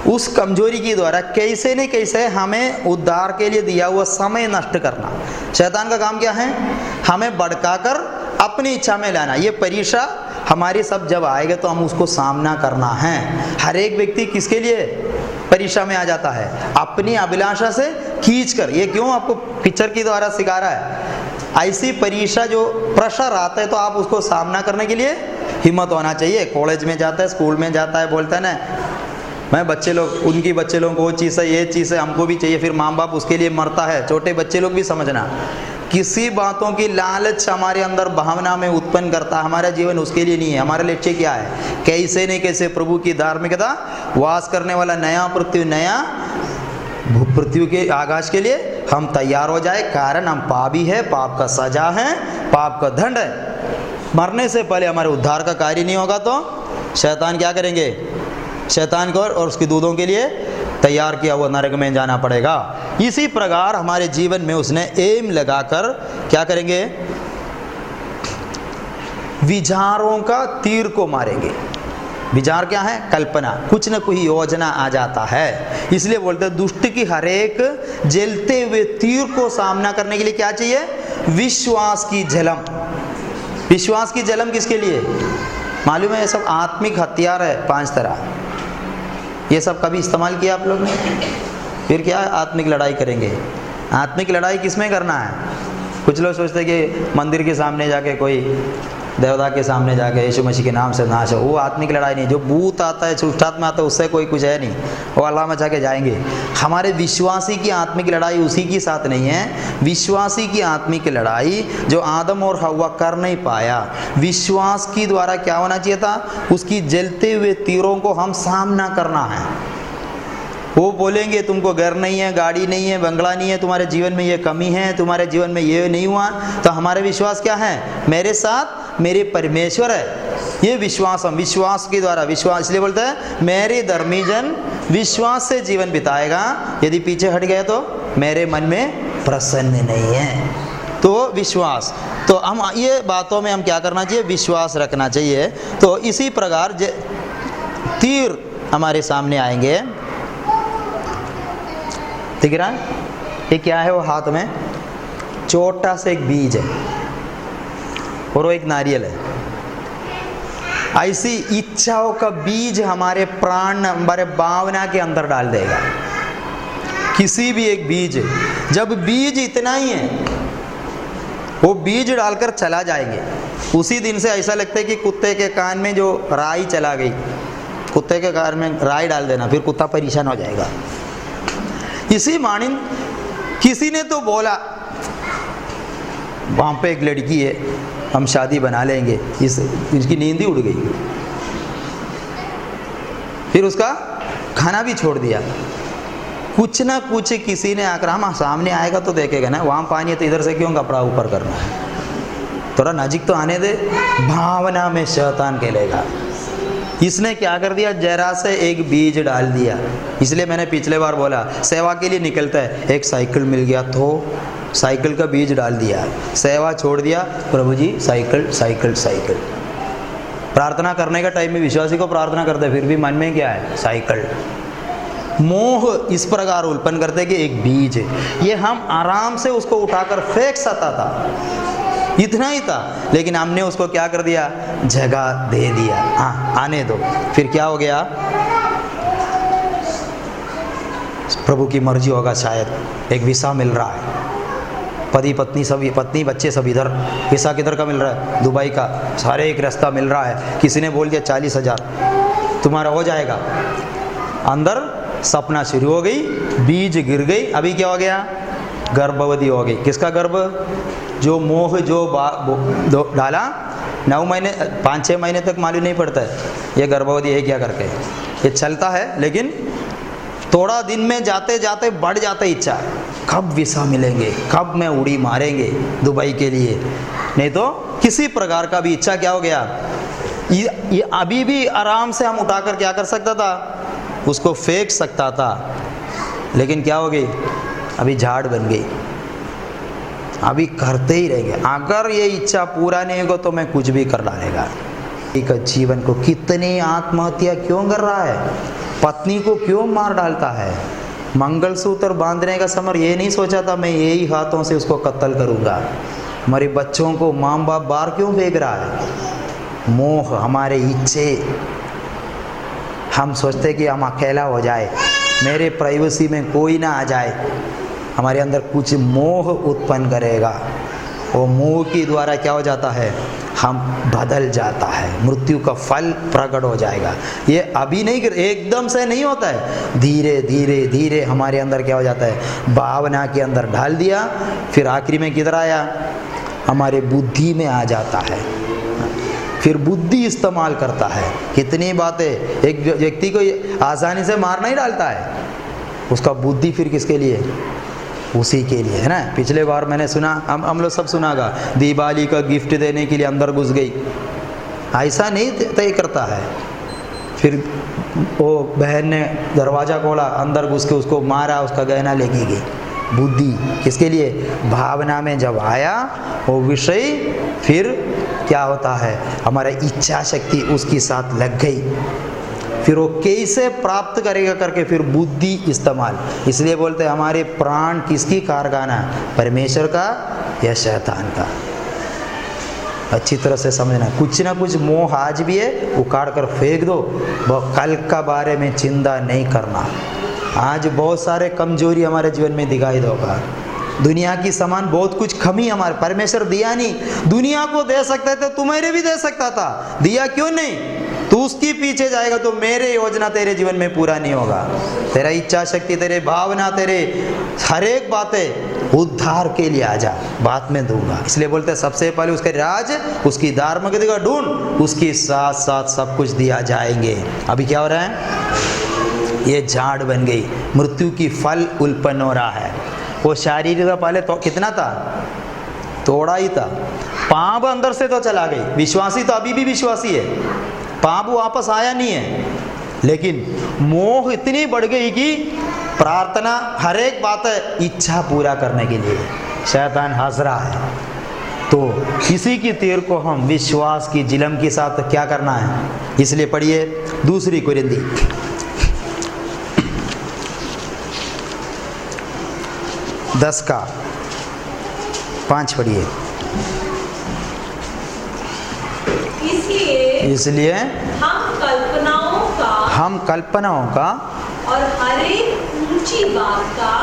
उस कमजोरी के द्वारा कैसे न कैसे हमें उद्धार के लिए दिया हुआ समय नष्ट करना। शैतान का काम क्या है, हमें भड़काकर अपनी इच्छा में लाना। ये परीक्षा हमारी सब जब आएगा तो हम उसको सामना करना है। हर एक व्यक्ति किसके लिए परीक्षा में आ जाता है, अपनी अभिलाषा से खींचकर। ये क्यों आपको पिक्चर के द्वारा सिखा रहा है, ऐसी परीक्षा जो प्रेशर आता है तो आप उसको सामना करने के लिए हिम्मत होना चाहिए। कॉलेज में जाता है, स्कूल में जाता है, बोलता है ना मैं बच्चे लोग, उनकी बच्चे लोगों को वो चीज़ है, ये चीज़ है, हमको भी चाहिए, फिर माँ बाप उसके लिए मरता है। छोटे बच्चे लोग भी समझना, किसी बातों की लालच हमारे अंदर भावना में उत्पन्न करता है, हमारा जीवन उसके लिए नहीं है। हमारा लक्ष्य क्या है, कैसे न कैसे प्रभु की धार्मिकता वास करने वाला नया पृथ्वी, नया पृथ्वी के आकाश के लिए हम तैयार हो जाए। कारण हम पापी है, पाप का सजा है, पाप का दंड है। मरने से पहले हमारे उद्धार का कार्य नहीं होगा तो शैतान क्या करेंगे, शैतान को और उसके दूतों के लिए तैयार किया हुआ नरक में जाना पड़ेगा। इसी प्रकार हमारे जीवन में उसने एम लगाकर क्या करेंगे, विचारों का तीर को मारेंगे। विचार क्या है, कल्पना, कुछ न कुछ योजना आ जाता है। इसलिए बोलते हैं दुष्ट की हर एक जलते हुए तीर को सामना करने के लिए क्या चाहिए, विश्वास की झलम। विश्वास की झलम किसके लिए मालूम है, ये सब आत्मिक हथियार है 5 तरह। ये सब कभी इस्तेमाल किया आप लोग ने, फिर क्या आत्मिक लड़ाई करेंगे। आत्मिक लड़ाई किस में करना है, कुछ लोग सोचते हैं कि मंदिर के सामने जाके, कोई देवता के सामने जाके यीशु मसीह के नाम से नाश हो, वो आत्मिक लड़ाई नहीं। जो भूत आता है, सुष्टात्मा आता है, उससे कोई कुछ है नहीं, वो अल्लाह में जाके जाएंगे। हमारे विश्वासी की आत्मिक लड़ाई उसी के साथ नहीं है। विश्वासी की आत्मिक लड़ाई जो आदम और हव्वा कर नहीं पाया, विश्वास की द्वारा क्या होना चाहिए था, उसकी जलते हुए तीरों को हम सामना करना है। वो बोलेंगे तुमको घर नहीं है, गाड़ी नहीं है, बंगला नहीं है, तुम्हारे जीवन में ये कमी है, तुम्हारे जीवन में ये नहीं हुआ, तो हमारे विश्वास क्या है, मेरे साथ मेरे परमेश्वर है। ये विश्वास, हम विश्वास के द्वारा, विश्वास इसलिए बोलते हैं मेरे धर्मी जन विश्वास से जीवन बिताएगा, यदि पीछे हट गए तो मेरे मन में प्रसन्न नहीं है। तो विश्वास, तो हम ये बातों में हम क्या करना चाहिए, विश्वास रखना चाहिए। तो इसी प्रकार तीर हमारे सामने आएंगे। दिख रहा है ये क्या है, वो हाथ में छोटा सा एक बीज है और वो एक नारियल है। ऐसी इच्छाओं का बीज हमारे प्राण, हमारे भावना के अंदर डाल देगा। किसी भी एक बीज, जब बीज इतना ही है, वो बीज डालकर चला जाएंगे। उसी दिन से ऐसा लगता है कि कुत्ते के कान में जो राई चला गई, कुत्ते के कान में राई डाल देना, फिर कुत्ता परेशान हो जाएगा। इसी मानिंद किसी ने तो बोला वहाँ पे एक लड़की है, हम शादी बना लेंगे, इसकी नींद ही उड़ गई, फिर उसका खाना भी छोड़ दिया। कुछ ना कुछ किसी ने आकर, हम सामने आएगा तो देखेगा ना, वहाँ पानी है तो इधर से क्यों कपड़ा ऊपर करना है, थोड़ा नजीक तो आने दे। भावना में शैतान खेलेगा, इसने क्या कर दिया, जरा से एक बीज डाल दिया। इसलिए मैंने पिछले बार बोला सेवा के लिए निकलता है, एक साइकिल मिल गया तो साइकिल का बीज डाल दिया, सेवा छोड़ दिया, प्रभु जी साइकिल साइकिल साइकिल। प्रार्थना करने का टाइम में विश्वासी को प्रार्थना करते फिर भी मन में क्या है, साइकिल। मोह इस प्रकार उत्पन्न करते कि एक बीज है, ये हम आराम से उसको उठाकर फेंक सकता था, इतना ही था, लेकिन हमने उसको क्या कर दिया, जगह दे दिया। हाँ आने दो। फिर क्या हो गया, प्रभु की मर्जी होगा शायद एक वीसा मिल रहा है, पति पत्नी सभी, पत्नी बच्चे सब इधर, वीसा किधर का मिल रहा है, दुबई का, सारे एक रास्ता मिल रहा है। किसी ने बोल दिया 40,000 तुम्हारा हो जाएगा, अंदर सपना शुरू हो गई, बीज गिर गई, अभी क्या हो गया, गर्भवती हो गई। किसका गर्भ, जो मोह जो डाला 9 महीने 5-6 महीने तक मालूम नहीं पड़ता है ये गर्भवती है क्या करके, ये चलता है, लेकिन थोड़ा दिन में जाते जाते बढ़ जाता इच्छा, कब वीसा मिलेंगे, कब मैं उड़ी मारेंगे दुबई के लिए, नहीं तो किसी प्रकार का भी इच्छा क्या हो गया, ये अभी भी आराम से हम उठाकर क्या कर सकता था, उसको फेंक सकता था, लेकिन क्या हो गई, अभी झाड़ बन गई, अभी करते ही रहेंगे, अगर ये इच्छा पूरा नहीं होगा तो मैं कुछ भी कर डालेगा। एक जीवन को कितनी आत्महत्या क्यों कर रहा है, पत्नी को क्यों मार डालता है, मंगलसूत्र बांधने का समय ये नहीं सोचा था मैं यही हाथों से उसको कत्ल करूँगा, हमारे बच्चों को माँ बाप बाहर क्यों फेंक रहा है, मोह, हमारे इच्छे, हम सोचते कि हम अकेला हो जाए, मेरे प्राइवेसी में कोई ना आ जाए, हमारे अंदर कुछ मोह उत्पन्न करेगा, वो मोह के द्वारा क्या हो जाता है, हम बदल जाता है, मृत्यु का फल प्रकट हो जाएगा। ये अभी नहीं, एकदम से नहीं होता है, धीरे धीरे धीरे हमारे अंदर क्या हो जाता है, भावना के अंदर डाल दिया, फिर आखिरी में किधर आया, हमारे बुद्धि में आ जाता है, फिर बुद्धि इस्तेमाल करता है। कितनी बातें, एक व्यक्ति को आसानी से मार नहीं डालता है, उसका बुद्धि फिर किसके लिए, उसी के लिए, है ना। पिछले बार मैंने सुना, हम लोग सब सुनागा, दिवाली का गिफ्ट देने के लिए अंदर घुस गई, ऐसा नहीं तय करता है, फिर वो बहन ने दरवाज़ा खोला, अंदर घुस के उसको मारा, उसका गहना लेके गई, बुद्धि किसके लिए, भावना में जब आया वो विषय, फिर क्या होता है, हमारा इच्छा शक्ति उसके साथ लग गई, फिर वो कैसे प्राप्त करेगा करके फिर बुद्धि इस्तेमाल। इसलिए बोलते हैं हमारे प्राण किसकी कारखाना, परमेश्वर का या शैतान का। अच्छी तरह से समझना, कुछ ना कुछ मोह आज भी है, उखाड़ कर फेंक दो, वह कल का बारे में चिंता नहीं करना। आज बहुत सारे कमजोरी हमारे जीवन में दिखाई देगा, दुनिया की समान बहुत कुछ कमी हमारे, परमेश्वर दिया नहीं, दुनिया को दे सकता है तो तुम्हारे भी दे सकता था, दिया क्यों नहीं, तू उसके पीछे जाएगा तो मेरे योजना तेरे जीवन में पूरा नहीं होगा, तेरा इच्छा शक्ति, तेरे भावना, तेरे हर एक बातें उद्धार के लिए आ जा, बाद में दूंगा। इसलिए बोलते हैं सबसे पहले उसके राज, उसकी धार्मिकता ढूंढ, उसके साथ साथ सब कुछ दिया जाएंगे। अभी क्या हो रहा है, ये झाड़ बन गई, मृत्यु की फल उत्पन्न हो रहा है। वो शारीरिक पहले तो कितना था, थोड़ा ही था, पाप अंदर से तो चला गई, विश्वासी तो अभी भी विश्वासी है, पाप वापस आया नहीं है, लेकिन मोह इतनी बढ़ गई कि प्रार्थना हर एक बात है इच्छा पूरा करने के लिए शैतान हंस रहा है। तो किसी की तीर को हम विश्वास की जिलम के साथ क्या करना है, इसलिए पढ़िए 2 कुरिन्ती 10:5 पढ़िए। इसलिए हम कल्पनाओं का और हर एक ऊंची बात का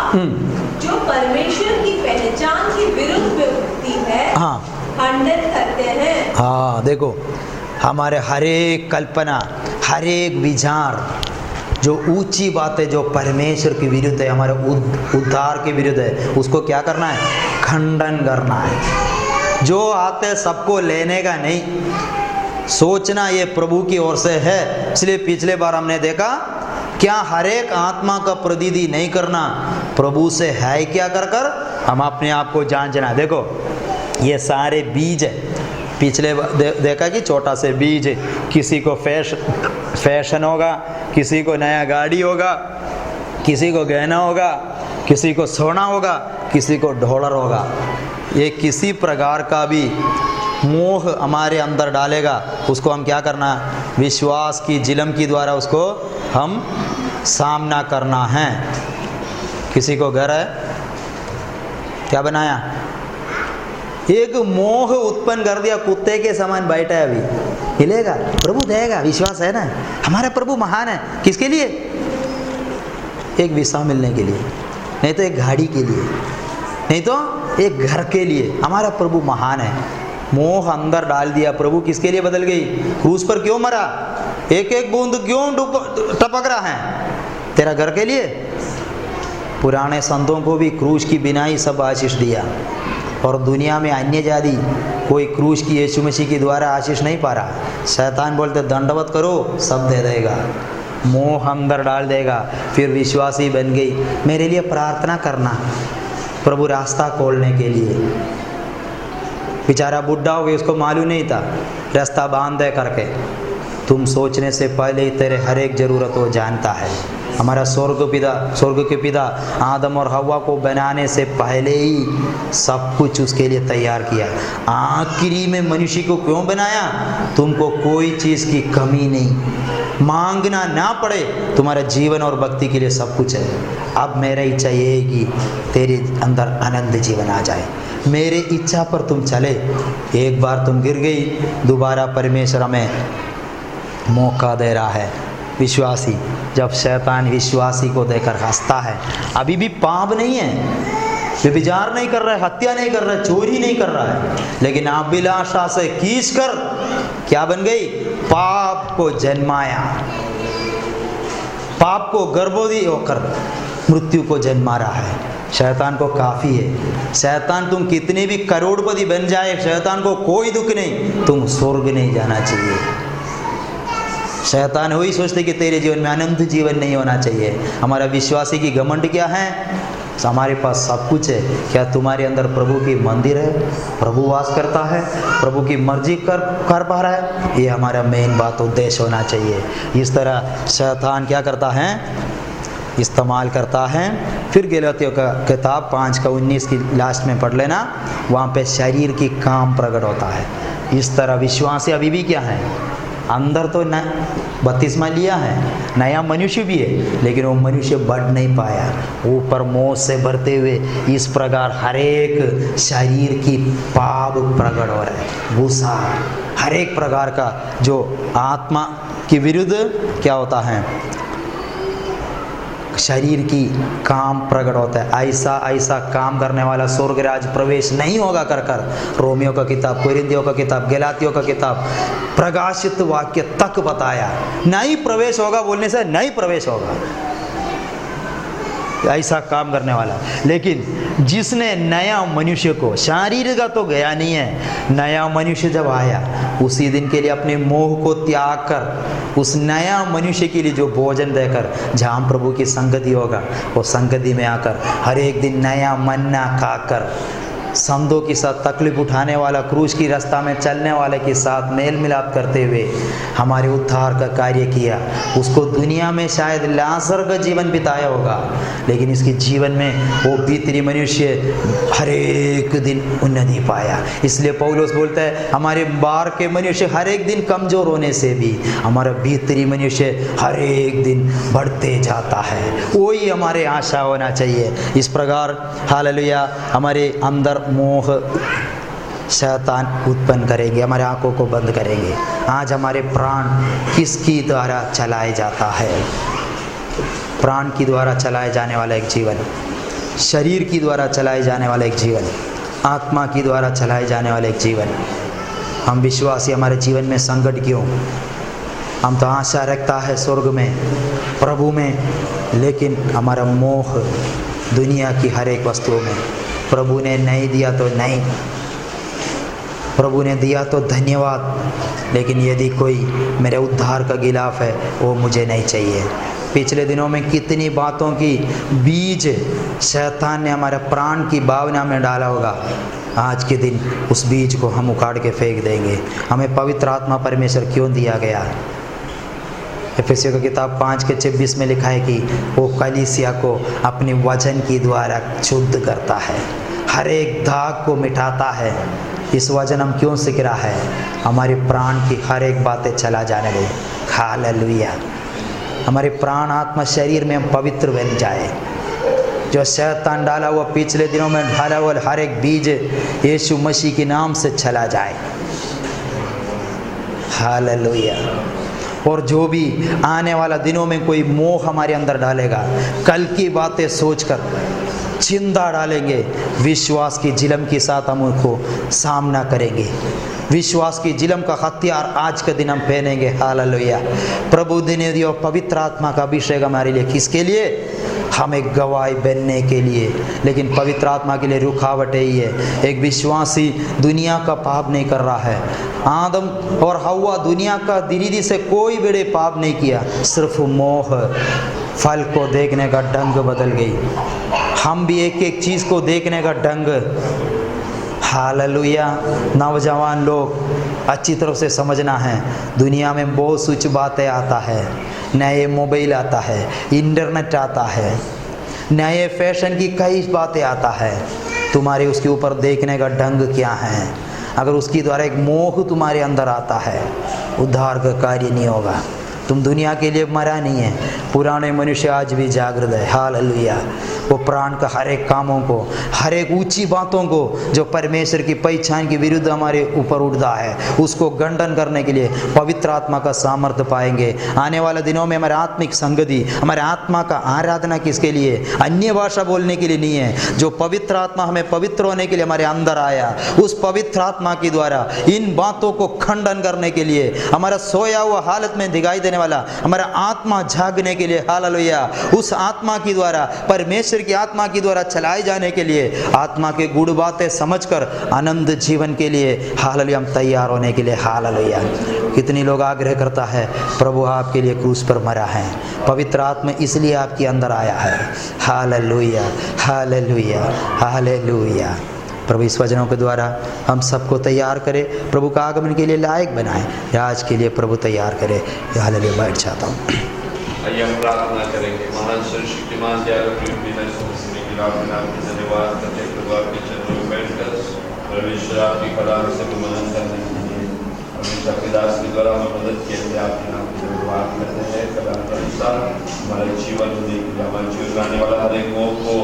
जो परमेश्वर की पहचान के विरुद्ध में उठती है, हाँ, खंडन करते हैं। हाँ देखो, हमारे हर एक कल्पना, हर एक विचार, जो ऊंची बातें जो परमेश्वर के विरुद्ध है, हमारे उद्धार के विरुद्ध है, उसको क्या करना है, खंडन करना है। जो आते सबको लेने का नहीं, सोचना ये प्रभु की ओर से है। इसलिए पिछले बार हमने देखा, क्या हर एक आत्मा का प्रतिनिधि नहीं करना, प्रभु से है क्या कर कर हम अपने आप को जांचना। देखो ये सारे बीज है, पिछले देखा कि छोटा से बीज, किसी को फैशन होगा, किसी को नया गाड़ी होगा, किसी को गहना होगा, किसी को सोना होगा, किसी को डॉलर होगा। ये किसी प्रकार का भी मोह हमारे अंदर डालेगा, उसको हम क्या करना, विश्वास की जिलम की द्वारा उसको हम सामना करना है। किसी को घर है, क्या बनाया, एक मोह उत्पन्न कर दिया, कुत्ते के समान बैठा है, अभी हिलेगा, प्रभु देगा, विश्वास है ना, हमारा प्रभु महान है। किसके लिए, एक विसा मिलने के लिए, नहीं तो एक गाड़ी के लिए, नहीं तो एक घर के लिए। हमारा प्रभु महान है। मोह अंदर डाल दिया, प्रभु किसके लिए बदल गई, क्रूस पर क्यों मरा, एक एक बूंद क्यों टपक रहा है, तेरा घर के लिए। पुराने संतों को भी क्रूस की बिना ही सब आशीष दिया, और दुनिया में अन्य जाति कोई क्रूस की यीशु मसीह के द्वारा आशीष नहीं पा रहा। शैतान बोलते दंडवत करो, सब दे देगा, मोह अंदर डाल देगा। फिर विश्वासी बन गई, मेरे लिए प्रार्थना करना प्रभु रास्ता खोलने के लिए। बेचारा बुढ़ा हो गया, उसको मालूम नहीं था, रास्ता बांध दे करके। तुम सोचने से पहले ही तेरे हर एक ज़रूरत वो जानता है। हमारा स्वर्ग के पिता आदम और हवा को बनाने से पहले ही सब कुछ उसके लिए तैयार किया। आखिरी में मनुष्य को क्यों बनाया, तुमको कोई चीज़ की कमी नहीं, मांगना ना पड़े, तुम्हारा जीवन और भक्ति के लिए सब कुछ है। अब मेरा इच्छा ये है कि तेरे अंदर आनंद जीवन आ जाए, मेरे इच्छा पर तुम चले। एक बार तुम गिर गई, दोबारा परमेश्वर हमें मौका दे रहा है। विश्वासी, जब शैतान विश्वासी को देकर हंसता है, अभी भी पाप नहीं है, व्यभिचार नहीं कर रहा है, हत्या नहीं कर रहा है, चोरी नहीं कर रहा है, लेकिन अभिलाषा से खींच कर क्या बन गई, पाप को जन्माया, पाप को गर्भवती होकर मृत्यु को जन्मा रहा है। शैतान को काफ़ी है, शैतान तुम कितने भी करोड़पति बन जाए, शैतान को कोई दुख नहीं, तुम स्वर्ग नहीं जाना चाहिए। शैतान वही सोचते कि तेरे जीवन में अनंत जीवन नहीं होना चाहिए। हमारा विश्वासी की घमंड क्या है, हमारे पास सब कुछ है। क्या तुम्हारे अंदर प्रभु की मंदिर है, प्रभु वास करता है, प्रभु की मर्जी कर पा रहा है, ये हमारा मेन बात उद्देश्य होना चाहिए। इस तरह शैतान क्या करता है, इस्तेमाल करता है। फिर गलातियों का किताब 5:19 की लास्ट में पढ़ लेना, वहाँ पे शरीर की काम प्रकट होता है। इस तरह विश्वासी अभी भी क्या है, अंदर तो न बपतिस्मा लिया है, नया मनुष्य भी है, लेकिन वो मनुष्य बढ़ नहीं पाया, ऊपर मोह से भरते हुए इस प्रकार हर एक शरीर की पाप प्रकट हो रहा है, गुस्सा, हर एक प्रकार का जो आत्मा के विरुद्ध क्या होता है, शरीर की काम प्रकट होता है। ऐसा ऐसा काम करने वाला स्वर्ग राज प्रवेश नहीं होगा कर कर रोमियो का किताब, कोरिन्थियों का किताब, गलातियों का किताब प्रकाशित वाक्य तक बताया। नहीं प्रवेश होगा बोलने से नहीं प्रवेश होगा, ऐसा काम करने वाला। लेकिन जिसने नया मनुष्य को, शारीर का तो गया नहीं है, नया मनुष्य जब आया उसी दिन के लिए अपने मोह को त्याग कर उस नया मनुष्य के लिए जो भोजन देकर, जहाँ प्रभु की संगति होगा, वो संगति में आकर हर एक दिन नया मन्ना खाकर, संतों के साथ तकलीफ उठाने वाला, क्रूस की रास्ता में चलने वाले के साथ मेल मिलाप करते हुए हमारे उद्धार का कार्य किया। उसको दुनिया में शायद लाजर का जीवन बिताया होगा, लेकिन इसके जीवन में वो भीतरी मनुष्य हर एक दिन उन्नति पाया। इसलिए पौलुस बोलता है, हमारे बाहर के मनुष्य हर एक दिन कमज़ोर होने से भी हमारा भीतरी मनुष्य हर एक दिन बढ़ते जाता है। वही हमारे आशा होना चाहिए। इस प्रकार हालेलुया, हमारे अंदर मोह शैतान उत्पन्न करेंगे, हमारे आंखों को बंद करेंगे। आज हमारे प्राण किसकी द्वारा चलाए जाता है, प्राण की द्वारा चलाए जाने वाला एक जीवन, शरीर की द्वारा चलाए जाने वाला एक जीवन, आत्मा की द्वारा चलाए जाने वाला एक जीवन। हम विश्वासी, हमारे जीवन में संकट क्यों, हम तो आशा रखता है स्वर्ग में, प्रभु में, लेकिन हमारा मोह दुनिया की हर एक वस्तुओं में। प्रभु ने नहीं दिया तो नहीं, प्रभु ने दिया तो धन्यवाद, लेकिन यदि कोई मेरे उद्धार का गिलाफ है वो मुझे नहीं चाहिए। पिछले दिनों में कितनी बातों की बीज शैतान ने हमारे प्राण की भावना में डाला होगा, आज के दिन उस बीज को हम उखाड़ के फेंक देंगे। हमें पवित्र आत्मा परमेश्वर क्यों दिया गया? एफेसियों की किताब 5:26 में लिखा है कि वो कलीसिया को अपने वचन के द्वारा शुद्ध करता है, हर एक दाग को मिटाता है। इस वचन हम क्यों सीख रहा है? हमारे प्राण की हर एक बातें चला जाने दे। हालेलुया। हमारे प्राण आत्मा शरीर में हम पवित्र बन जाए। जो शैतान डाला हुआ पिछले दिनों में डाला हुआ हर एक बीज यीशु मसीह के नाम से चला जाए। हालेलुया। और जो भी आने वाला दिनों में कोई मोह हमारे अंदर डालेगा, कल की बातें सोचकर चिंता डालेंगे, विश्वास की जिलम के साथ हम उनको सामना करेंगे। विश्वास की जिलम का हथियार आज के दिन हम पहनेंगे। हालेलुया। प्रभु ने दिया पवित्र आत्मा का अभिषेक हमारे लिए, किसके लिए? हमें गवाही बनने के लिए। लेकिन पवित्र आत्मा के लिए रुकावट ही है। एक विश्वासी दुनिया का पाप नहीं कर रहा है। आदम और हव्वा दुनिया का दीदी से कोई बड़े पाप नहीं किया, सिर्फ मोह, फल को देखने का ढंग बदल गई। हम भी एक एक चीज़ को देखने का ढंग। हालेलुया। नौजवान लोग अच्छी तरह से समझना है, दुनिया में बहुत कुछ बातें आता है, नए मोबाइल आता है, इंटरनेट आता है, नए फैशन की कई बातें आता है। तुम्हारे उसके ऊपर देखने का ढंग क्या है? अगर उसके द्वारा एक मोह तुम्हारे अंदर आता है, उद्धार का कार्य नहीं होगा। तुम दुनिया के लिए मरा नहीं है, पुराने मनुष्य आज भी जागृत है। हालेलुया। वो प्राण का हर एक कामों को, हर एक ऊंची बातों को जो परमेश्वर की पहचान के विरुद्ध हमारे ऊपर उठता है, उसको खंडन करने के लिए पवित्र आत्मा का सामर्थ्य पाएंगे। आने वाले दिनों में हमारे आत्मिक संगति, हमारे आत्मा का आराधना किसके लिए? अन्य भाषा बोलने के लिए नहीं है। जो पवित्र आत्मा हमें पवित्र होने के लिए हमारे अंदर आया, उस पवित्र आत्मा के द्वारा इन बातों को खंडन करने के लिए, हमारा सोया हुआ हालत में दिखाई देने वाला हमारा आत्मा जागने के लिए, हालेलुया, उस आत्मा के द्वारा, परमेश्वर की आत्मा के द्वारा चलाए जाने के लिए, आत्मा के गुड़ बातें समझकर आनंद जीवन के लिए, हालेलुया, हम तैयार होने के लिए। हालेलुया। कितनी लोग आग्रह करता है, प्रभु आपके लिए क्रूस पर मरा है, पवित्र आत्मा इसलिए आपके अंदर आया है। Hallelujah, hallelujah, hallelujah. प्रभु इस वचनों के द्वारा हम सबको तैयार करे, प्रभु का आगमन के लिए लायक बनाए। आज के लिए प्रभु तैयार करे। हालेलुया। बैठ जाता हूँ। आइए हम प्रार्थना करेंगे। महान सर्वशक्तिमान दयालु पिता सुनने के लिए आपके धन्यवाद करते हैं। प्रभु आपके चरणों में बैठकर परमेश्वर आपकी कलाम से मनन करने के लिए हमेशा के दास के द्वारा हमें मदद किए थे। आपके नाम से धन्यवाद करते हैं। कलाम के अनुसार हमारे जीवन में हमारे जीवन में आने वाला हर एक मोह को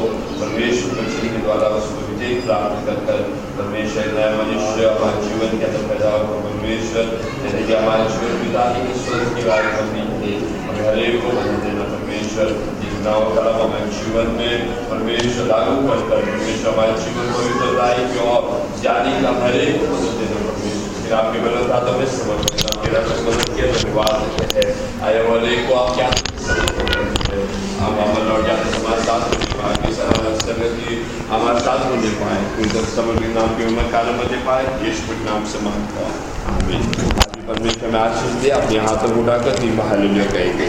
परमेश्वर बच्चे के द्वारा उसको विजय प्राप्त कर परमेश्वर नया मनुष्य हमारे जीवन के अंदर पैदा हो। परमेश्वर जैसे कि हमारे जीवन पिता के स्वर्ग की बात करनी थी, हमें हर एक को बदल देना। परमेश्वर जितना कलम हमारे जीवन में परमेश्वर लागू कर परमेश्वर हमारे जीवन को पवित्रताई की और जाने का हर एक को बदल देना। परमेश्वर फिर आपके बदल हाथों में समर्पित मेरा मदद किया, धन्यवाद देते हैं। आए वाले को आप क्या हम अमल और जाते हमारे साथ संगति हमारे साथ होने पाए, उनका समर्पित नाम की उम्र काल में दे पाए, यीशु के नाम से मांगता हूं, आमीन। परमेश्वर में आशीष दे। अपने हाथों को उठाकर तीन हालेलुया कहेंगे।